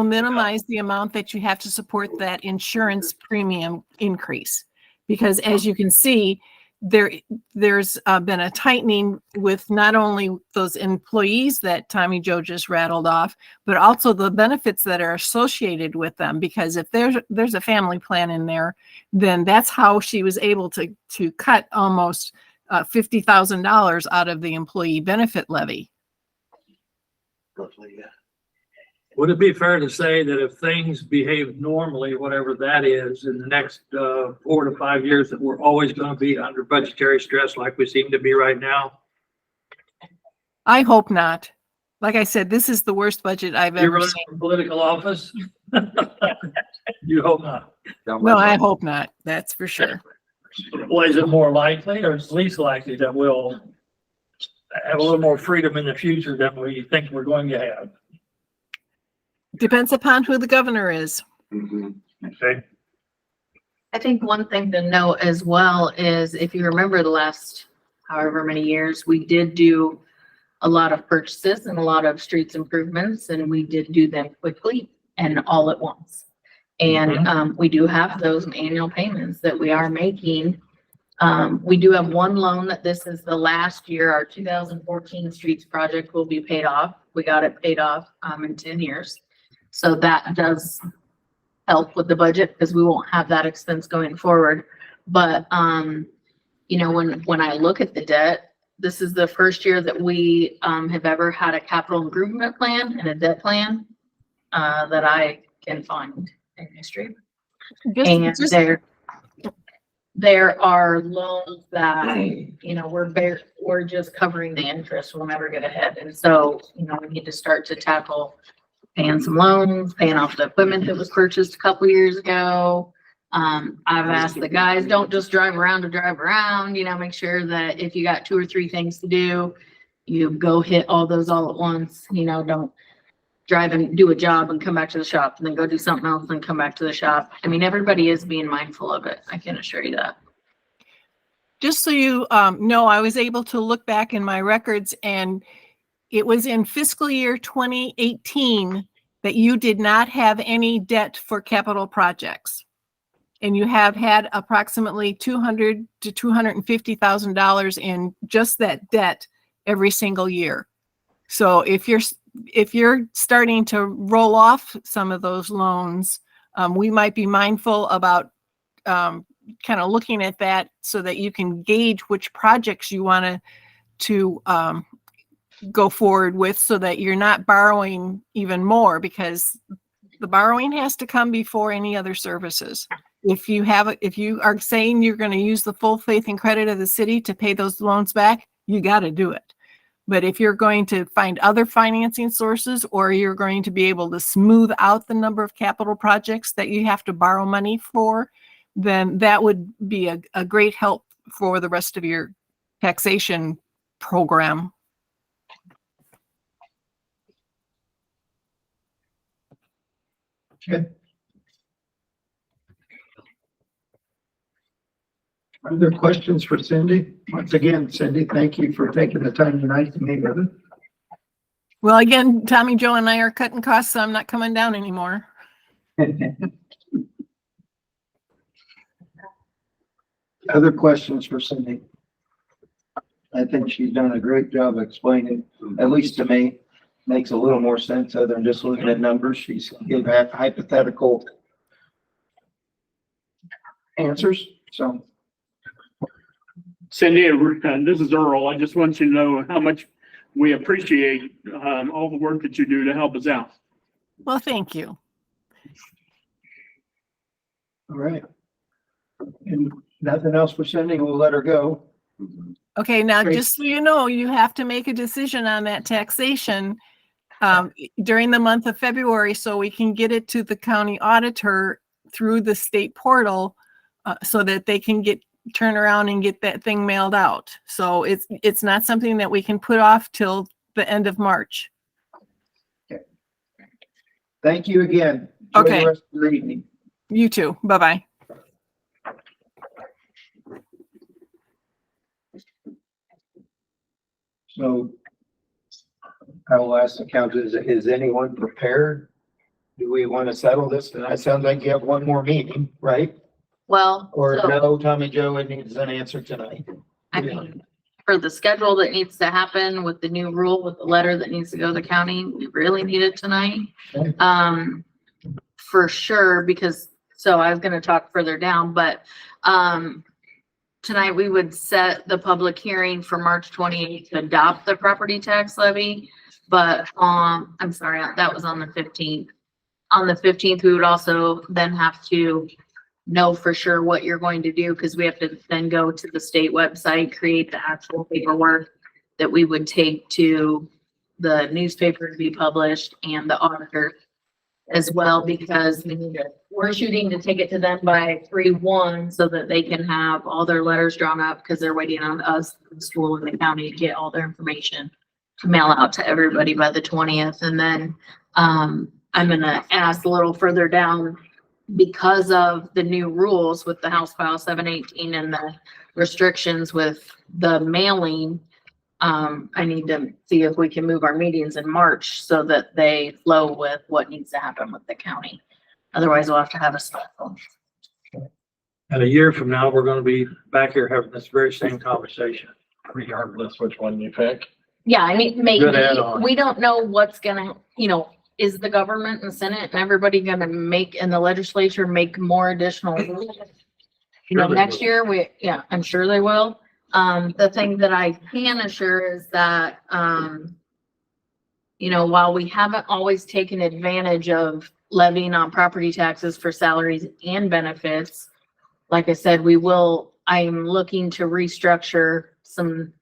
minimize the amount that you have to support that insurance premium increase. Because as you can see, there's been a tightening with not only those employees that Tommy Joe just rattled off, but also the benefits that are associated with them. Because if there's a family plan in there, then that's how she was able to cut almost $50,000 out of the employee benefit levy. would it be fair to say that if things behave normally, whatever that is, in the next 4 to 5 years, that we're always gonna be under budgetary stress like we seem to be right now? I hope not. Like I said, this is the worst budget I've You ever running seen. for political office? You hope not. No, I hope not. That's for sure. Well, is it more likely or is it least likely that we'll have a little more freedom in the future than we think we're going to have? Depends upon who the governor is. Okay. I think one thing to note as well is if you remember the last however many years, we did do a lot of purchases and a lot of streets improvements, and we did do them quickly and all at once. And we do have those annual payments that we are making We do have one loan that this is the last year, our 2014 streets project will be paid off. We got it paid off, in 10 years. So that does help with the budget because we won't have that expense going forward. But, you know, when I look at the debt, this is the first year that we, have ever had a capital improvement plan and a debt plan, that I can find in history. And there are loans that, you know, we're just covering the interest. We'll never get ahead. And so, you know, we need to start to tackle paying some loans, paying off the equipment that was purchased a couple years ago. I've asked the guys, don't just drive around to drive around, you know, make sure that if you got 2 or 3 things to do, you go hit all those all at once, you know, don't drive and do a job and come back to the shop and then go do something else and come back to the shop. I mean, everybody is being mindful of it. I can assure you that. Just so you know, I was able to look back in my records, and it was in fiscal year 2018 that you did not have any debt for capital projects. And you have had approximately $200,000 to $250,000 in just that debt every single year. So if you're starting to roll off some of those loans, we might be mindful about kind of looking at that so that you can gauge which projects you want to go forward with, so that you're not borrowing even more, because the borrowing has to come before any other services. If you are saying you're going to use the full faith and credit of the city to pay those loans back, you got to do it. But if you're going to find other financing sources, or you're going to be able to smooth out the number of capital projects that you have to borrow money for, then that would be a great help for the rest of your taxation program. Okay. Other questions for Cindy? Once again, Cindy, thank you for taking the time tonight to meet with us. Well, again, Tommy, Joe, and I are cutting costs, so I'm not coming down anymore. Other questions for Cindy? I think she's done a great job explaining, at least to me, makes a little more sense other than just looking at numbers. She's given hypothetical answers, so. Cindy, this is Earl. I just want you to know how much we appreciate all the work that you do to help us out. Well, thank you. All right. And nothing else for Cindy, we'll let her go. Okay, now Great. just so you know, you have to make a decision on that taxation during the month of February, so we can get it to the county auditor through the state portal, so that they can turn around and get that thing mailed out. So it's not something that we can put off till the end of March. Okay. Thank you again. Enjoy Okay. the rest of your evening. You too. Bye-bye. So I will ask the council, is anyone prepared? Do we want to settle this? And it sounds like you have one more meeting, right? Well, Or so, no, Tommy Joe, it needs an answer tonight. I mean, for the schedule that needs to happen with the new rule, with the letter that needs to go to the county, we really need it tonight. Okay. For sure, because, so I was gonna talk further down, but, tonight we would set the public hearing for March 28th to adopt the property tax levy. But, I'm sorry, that was on the 15th. On the 15th, we would also then have to know for sure what you're going to do, because we have to then go to the state website, create the actual paperwork that we would take to the newspaper to be published and the auditor as well, because we're shooting to take it to them by 3/1 so that they can have all their letters drawn up, because they're waiting on us, the school and the county, to get all their information to mail out to everybody by the 20th. And then I'm gonna ask a little further down, because of the new rules with the House File 718 and the restrictions with the mailing, I need to see if we can move our meetings in March so that they flow with what needs to happen with the county. Otherwise, we'll have to have a special. And a year from now, we're gonna be back here having this very same conversation. Regardless which one you pick. Yeah, I mean, maybe, Good add-on. we don't know what's gonna, is the government and Senate and everybody gonna make, and the legislature make more additional rules? Sure they Next will. year, I'm sure they will. The thing that I can assure is that, while we haven't always taken advantage of levying on property taxes for salaries and benefits, like I said, I'm looking to restructure some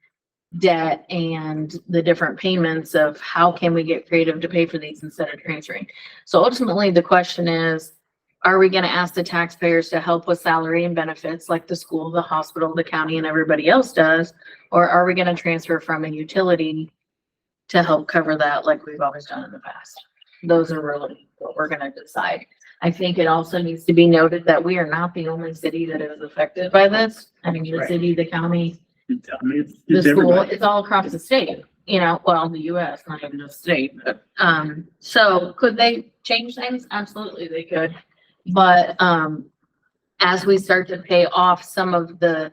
debt and the different payments of how can we get creative to pay for these instead of transferring. So ultimately, the question is, are we gonna ask the taxpayers to help with salary and benefits like the school, the hospital, the county, and everybody else does? Or are we gonna transfer from a utility to help cover that like we've always done in the past? Those are really what we're gonna decide. I think it also needs to be noted that we are not the only city that is affected by this. I mean, the Right. city, the county, I mean, it's the school, everybody. it's all across the state, well, the US, not even the state, but, so could they change things? Absolutely, they could. But, as we start to pay off some of the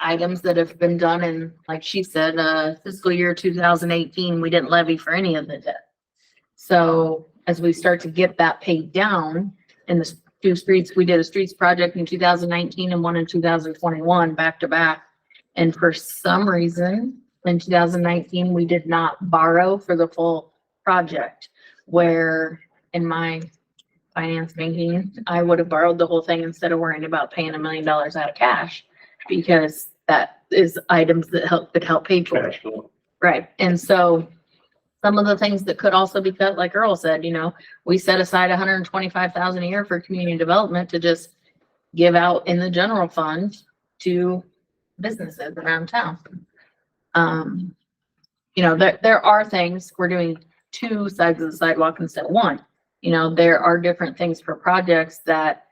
items that have been done in, like she said, fiscal year 2018, we didn't levy for any of the debt. So as we start to get that paid down in the two streets, we did a streets project in 2019 and one in 2021, back to back. And for some reason, in 2019, we did not borrow for the full project, where in my finance banking, I would have borrowed the whole thing instead of worrying about paying $1 million out of cash, because that is items that help pay for it. Cash flow. Right. And so some of the things that could also be cut, like Earl said, we set aside $125,000 a year for community development to just give out in the general fund to businesses around town. There are things, we're doing two sides of the sidewalk instead of one. There are different things for projects that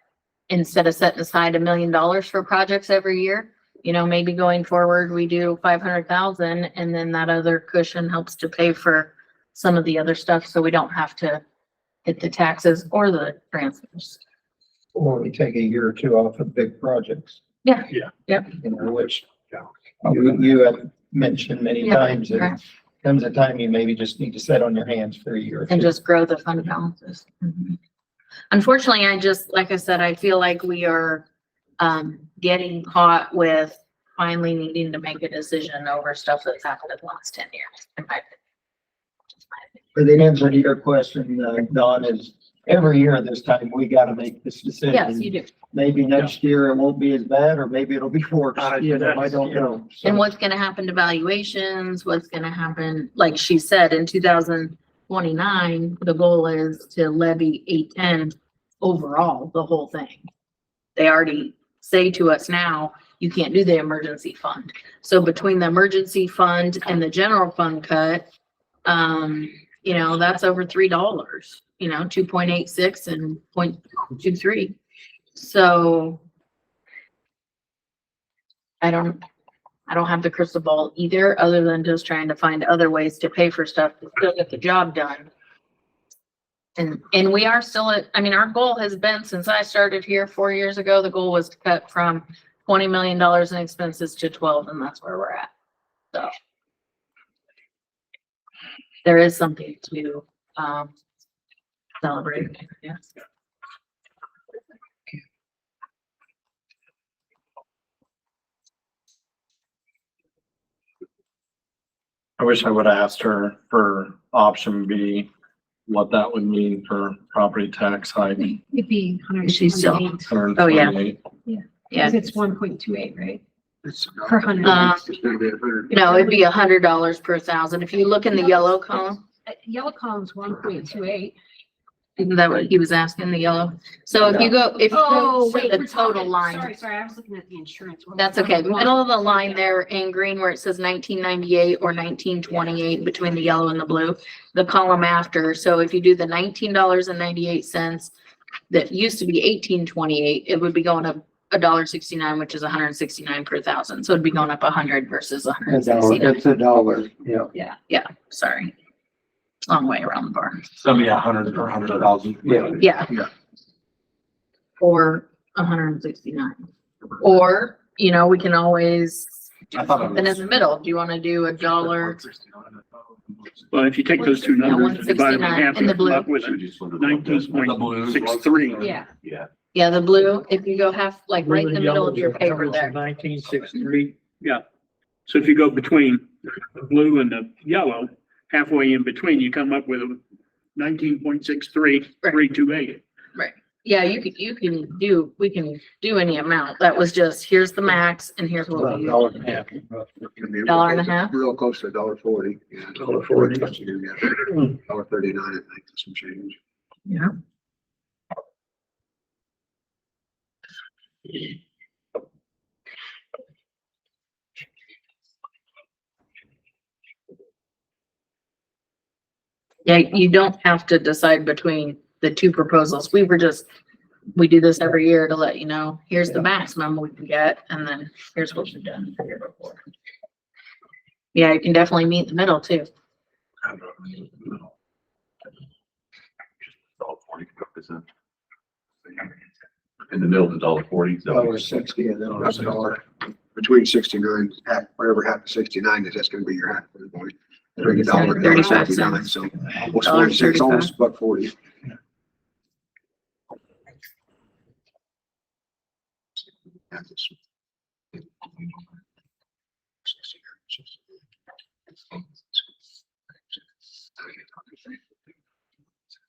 instead of setting aside $1 million for projects every year, maybe going forward, we do 500,000 and then that other cushion helps to pay for some of the other stuff. So we don't have to hit the taxes or the transfers. Or we take a year or two off of big projects. Yeah. Yeah. Yep. Which you have mentioned many Yeah, times, that correct. comes a time you maybe just need to sit on your hands for a year or And two. just grow the fund balances. Unfortunately, like I said, I feel like we are getting caught with finally needing to make a decision over stuff that's happened in the last 10 years. in my opinion. But the answer to your question, Don, is every year at this time, we gotta make this decision. Yes, you do. Maybe next year it won't be as bad, or maybe it'll be worse, I That's- don't know. So- And what's gonna happen to valuations, what's gonna happen, like she said, in 2029, the goal is to levy 810 overall, the whole thing. They already say to us now, you can't do the emergency fund. So between the emergency fund and the general fund cut, that's over $3, 2.86 and 0.23. So I don't have the crystal ball either, other than just trying to find other ways to pay for stuff to still get the job done. And we are still our goal has been, since I started here 4 years ago, the goal was to cut from $20 million in expenses to 12, and that's where we're at. So there is something to, celebrate, yes. I wish I would have asked her for option B, what that would mean for property tax hike. It'd be She's still- 128, Oh, yeah. 128. Yeah, because it's 1.28, right? It's Per hundred. It's gonna be 100. no, it'd be $100 per thousand. If you look in the yellow column, Yellow column's 1.28. isn't that what he was asking, the yellow? So if you go Oh, to wait, the we're total talking- line, Sorry, I was looking at the insurance one. that's okay. Middle of the line there in green where it says 1998 or 1928 between the yellow and the blue, the column after. So if you do the $19.98 that used to be 18.28, it would be going up $1.69, which is 169 per thousand. So it'd be going up 100 versus 169. It's $1, yeah. Yeah, sorry. Long way around the barn. So yeah, 100 or 100,000. Yeah. Yeah. Yeah. Or 169. Or, you know, we can always do I thought it something in was- the middle. Do you want to do $1? Well, if you take those two Yeah, numbers and divide them in 169 half, in the you come blue. up with nineteen point six three. Yeah. Yeah. Yeah, the blue, if you go half, like right in the middle of your paper there. 1963. So if you go between the blue and the yellow, halfway in between, you come up with 19.63328. Yeah, we can do any amount. That was just, here's the max and here's what we use. $1.50. Real close to $1.40. Yeah. $1.40. $1.39, I think, some change. Yeah. Yeah, you don't have to decide between the two proposals. We do this every year to let you know, here's the maximum we can get, and then here's what we've done the year before. Yeah, you can definitely meet in the middle too. In the middle of $1.40. $1.60 and then That's $1. Between 69, whatever half of 69 is, that's gonna be your half for the point. $30, 35 $1.59, cents. so almost 46, almost $1.40.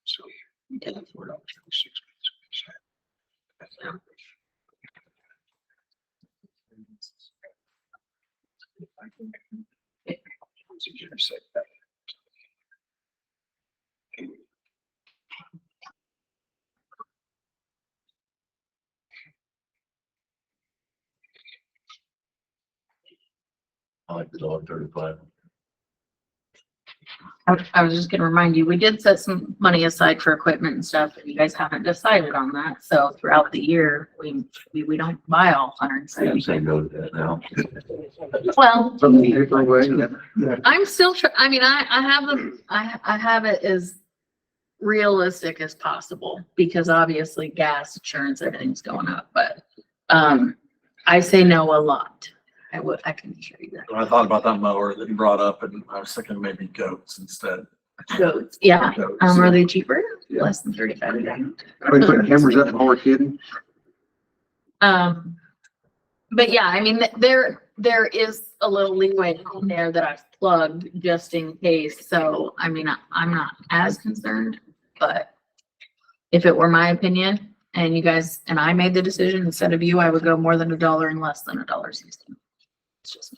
So, $4.36. I like the $1.35. I was just gonna remind you, we did set some money aside for equipment and stuff, but you guys haven't decided on that. So throughout the year, we don't buy all I'm 170. saying no to that now. Well, From the different way, yeah. I'm still, I mean, I have it as realistic as possible because obviously gas, insurance, everything's going up, but, I say no a lot. I can show you that. When I thought about that mower that you brought up, and I was thinking maybe goats instead. Goats, yeah. Goats. Are they cheaper? Yeah. Less than 35 a day. Are we putting cameras up while we're kidding? But yeah, I mean, there is a little leeway in there that I've plugged just in case. So, I mean, I'm not as concerned, but if it were my opinion and you guys, and I made the decision instead of you, I would go more than $1 and less than $1.60. It's just,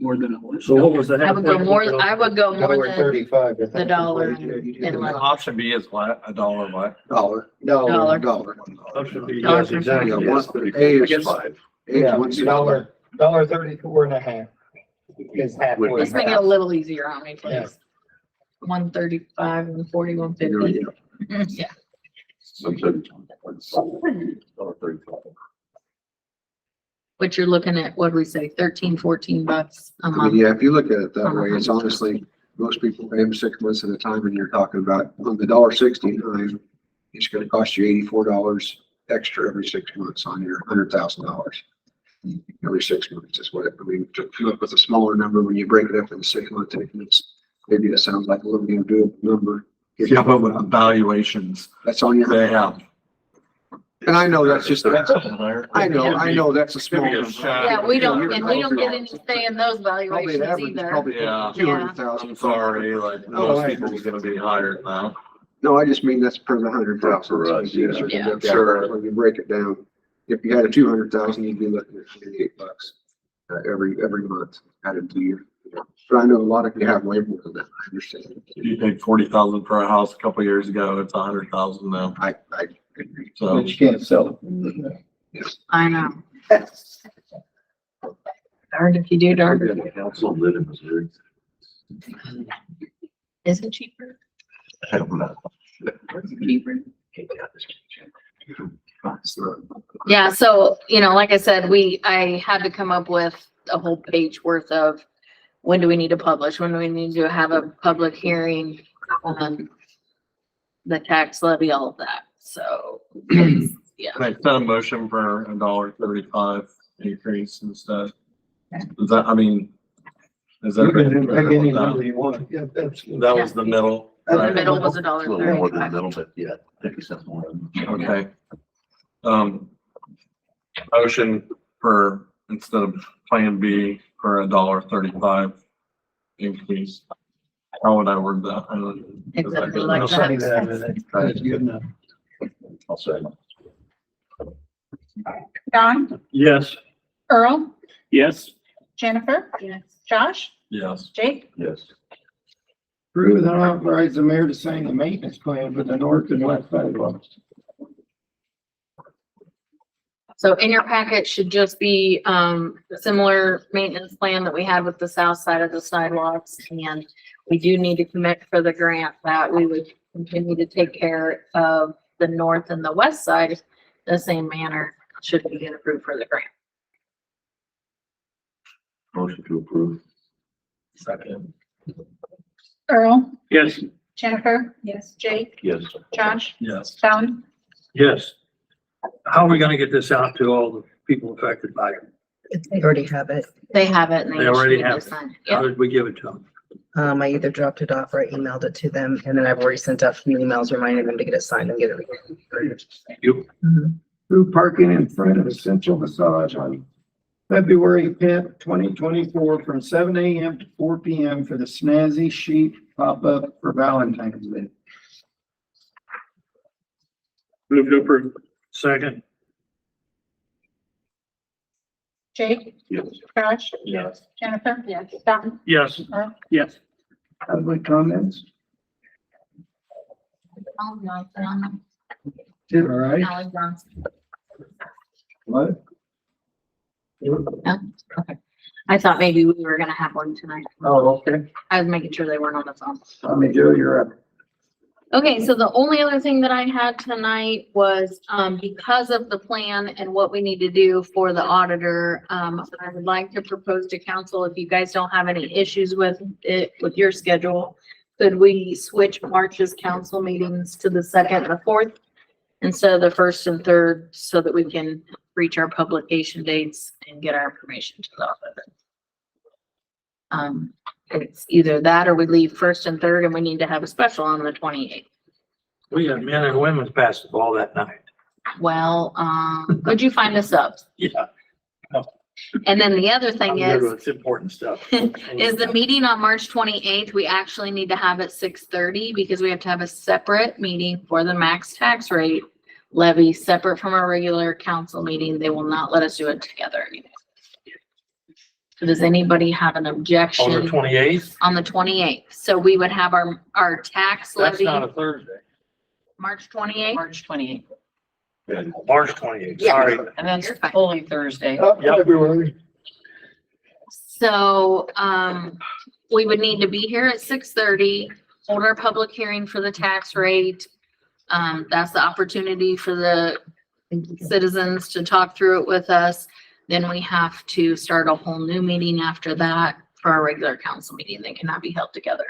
More than a horse. So what was the I would go more than $1.35. I think. the dollar and less. Option B is what? $1 what? Dollar. Dollar. Option B, Dollar yes, for exactly. Yeah, Yes. A I is guess- 5. A is Yeah, 1.65. $1.34.5 is halfway. Let's make it a little easier on me, please. 135 and 40, 150. Yeah. $1.35. But you're looking at, what do we say, 13, 14 bucks a I mean, month? yeah, if you look at it that way, it's honestly, most people pay them 6 months at a time, and you're talking about on the $1.69, it's gonna cost you $84 extra every 6 months on your $100,000. Every 6 months is what it, I mean, to come up with a smaller number when you break it up in 6 month increments, maybe that sounds like a little bit doable number. Yeah, but with the valuations That's on your, they have. and I know that's just, I know that's a small Give me a number. shot. Yeah, we don't get any say in those Probably valuations the average is either. probably Yeah. 200,000. I'm sorry, like Oh, most I people's gonna be higher now. No, I just mean that's per the 100,000. For us, yeah. Yeah. Sure. When you break it down, if you had a 200,000, you'd be looking at $28 every month added to your. But I know a lot of you have way more than that. I understand. You paid 40,000 for a house a couple years ago, it's 100,000 now, I agree. so. But you can't sell it. Yes. I know. Darned if you do, darned if you Council live in Missouri. don't. Is it cheaper? I don't know. Cheaper? Yeah, so, you know, like I said, I had to come up with a whole page worth of when do we need to publish, when do we need to have a public hearing on the tax levy, all of that. So it's yeah. Can I set a motion for $1.35 increase instead? Is that, I mean, is that? You can pick any number you want. Yeah, that's. That was the middle. The right? middle was It's a little more than a $1.35. middle, but yeah, 50 cents more. Okay. Motion for, instead of Plan B, for $1.35 increase. How would I word that? I don't- Exactly is like good I'll enough? say that. That's good enough. I'll say. Don, Yes. Earl, Yes. Jennifer, Yes. Josh, Yes. Jake, Yes. Approve and authorize the mayor to sign the maintenance plan for the north and west sidewalks. So in your packet should just be, a similar maintenance plan that we had with the south side of the sidewalks. And we do need to commit for the grant that we would continue to take care of the north and the west side the same manner, should we get approved for the grant. Motion to approve. Second. Earl, Yes. Jennifer, yes, Jake, Yes. Josh, Yes. Don. Yes. How are we gonna get this out to all the people affected by it? They already have it. They have it and They they just already need to have it. sign. How Yeah, did we give it to them? I either dropped it off or I emailed it to them, and then I've already sent out some emails reminding them to get it signed and get it. You, Approve parking in front of Essential Massage on February 10th, 2024, from 7 a.m. to 4 p.m. for the Snazzy Chic pop-up for Valentine's Day. Move to approve. second, Jake, Yes. Josh, Yes. Jennifer, yes, Don, yes, Earl. Yes. Public comments? Alan Johnson. All right. Alan Johnson. What? Okay. I thought maybe we were gonna have one tonight. Oh, okay. I was making sure they weren't on the phone. Tommy Joe, you're up. Okay, so the only other thing that I had tonight was, because of the plan and what we need to do for the auditor, I would like to propose to council, if you guys don't have any issues with it, with your schedule, could we switch March's council meetings to the second and the fourth instead of the first and third, so that we can reach our publication dates and get our information to the auditor? It's either that or we leave first and third and we need to have a special on the 28th. we had men and women's basketball that night. Well, could you find us up? Yeah. And then the other I'm thing good is, with important stuff. is the meeting on March 28th, we actually need to have at 6:30 because we have to have a separate meeting for the max tax rate levy, separate from our regular council meeting. They will not let us do it together anymore. So does anybody have an On the objection 28th, on the 28th? So we would have our tax that's levy, not a Thursday, March 28th? March 28th, March 28th, Yeah. sorry. and that's You're fine. Holy Thursday. February. So, we would need to be here at 6:30, hold our public hearing for the tax rate. That's the opportunity for the citizens to talk through it with us. Then we have to start a whole new meeting after that for our regular council meeting. They cannot be held together.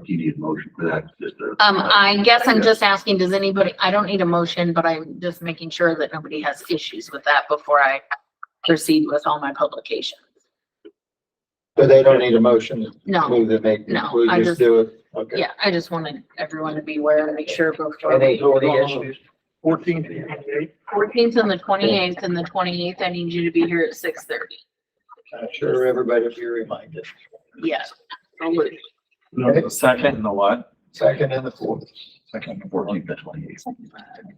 You need a motion for that, just I guess I'm just asking, does anybody, I don't need a motion, but I'm just making sure that nobody has issues with that before I proceed with all my publications. But they don't need a motion to No, move it, make, No, we I just just- do it. Okay. yeah, I just wanted everyone to be aware and make sure before Any, we. any issues? 14th, 28th. 14th and the 28th, and the 28th, I need you to be here at 6:30. I'm sure everybody will be reminded. Yes. No, the second and the what? Second and the fourth. second, 14th, to 28th.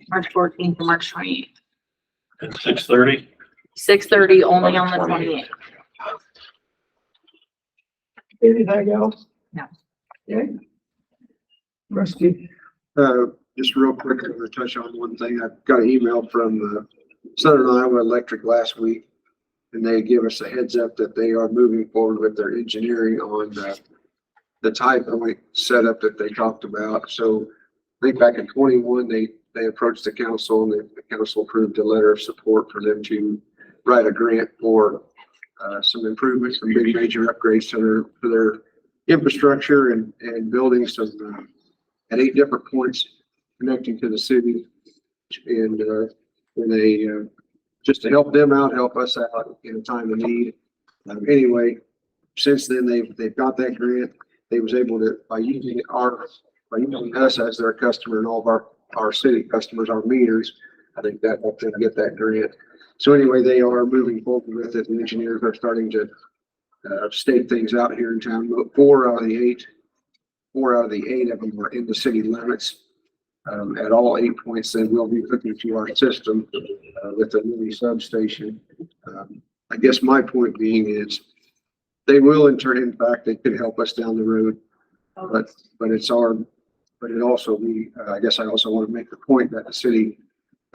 March 14th and March 28th. At 6:30. 6:30 only on the 28th. Anything else? No. Okay. Rusty. Just real quick, I'm gonna touch on one thing. I got an email from Southern Iowa Electric last week. And they give us a heads up that they are moving forward with their engineering on the tie point setup that they talked about. So I think back in 21, they approached the council and the council approved a letter of support for them to write a grant for some improvements, some big major upgrades to their infrastructure and building some at 8 different points connecting to the city. And, when they, just to help them out, help us out in a time of need. Anyway, since then, they've got that grant. They was able to, by using us as their customer and all of our city customers, our meters, I think that helped them get that grant. So anyway, they are moving forward with it. The engineers are starting to stake things out here in town. 4 out of the 8 of them are in the city limits. At all 8 points, they will be hooking to our system with the mini substation. I guess my point being is they will in fact, they could help us down the road. But it also I guess I also want to make the point that the city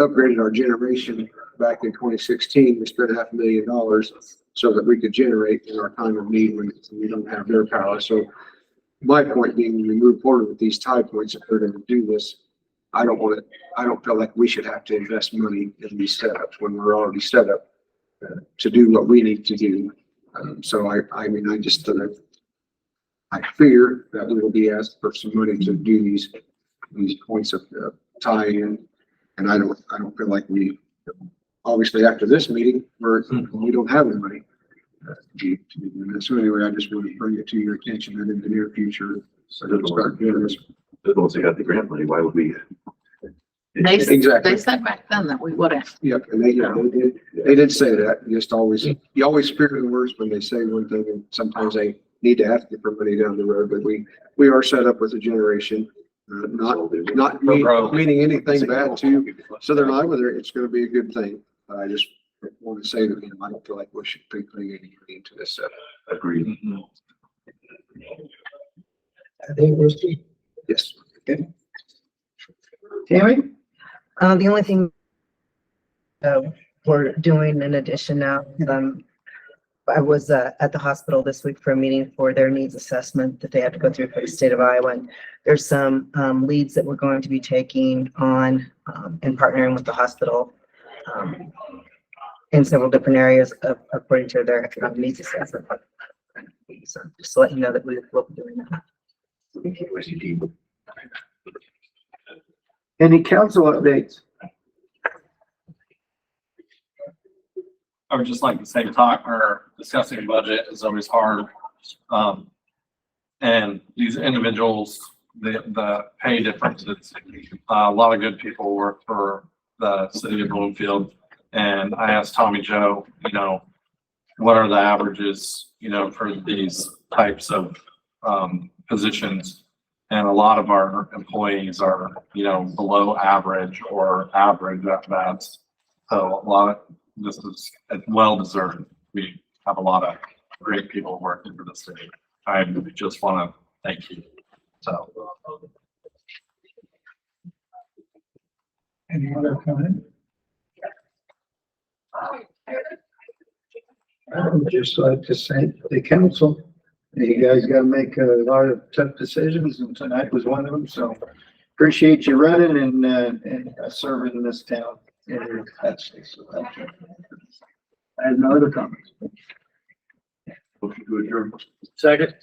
upgraded our generation back in 2016. We spent $500,000 so that we could generate in our time of need when we don't have their power. So my point being, when we move forward with these tie points, if they're going to do this, I don't feel like we should have to invest money in these setups when we're already set up to do what we need to do. So I mean, I fear that we will be asked for some money to do these points of tie-in. And I don't feel like we, obviously after this meeting, we don't have the money. So anyway, I just want to bring it to your attention that in the near future, so they'll start doing this. Once they got the grant money, why would we? Exactly. They said back then that we wouldn't. Yep, and they did say that. You always fear the worst when they say one thing, and sometimes they need to ask you for money down the road, but we are set up with a generation, not meaning anything bad to Southern Iowa. It's gonna be a good thing. I just want to say that, I don't feel like we should be putting any money into this setup. Agreed. I think we're sweet. Yes. Tammy? The only thing we're doing in addition now, I was at the hospital this week for a meeting for their needs assessment that they have to go through for the state of Iowa. And there's some leads that we're going to be taking on and partnering with the hospital in several different areas according to their needs assessment. So just to let you know that we'll be doing that. Any council updates? I would just like to say discussing budget is always hard. And these individuals, the pay differences, a lot of good people work for the city of Bloomfield. And I asked Tommy Joe, what are the averages, for these types of positions? And a lot of our employees are, below average or average at best. So this is well deserved. We have a lot of great people working for the city. I just want to thank you. So. Any other comment? I would just like to say to the council, you guys gotta make a lot of tough decisions, and tonight was one of them, so appreciate you running and serving this town in your capacity. So thank you. I have no other comments. Motion to adjourn. Second.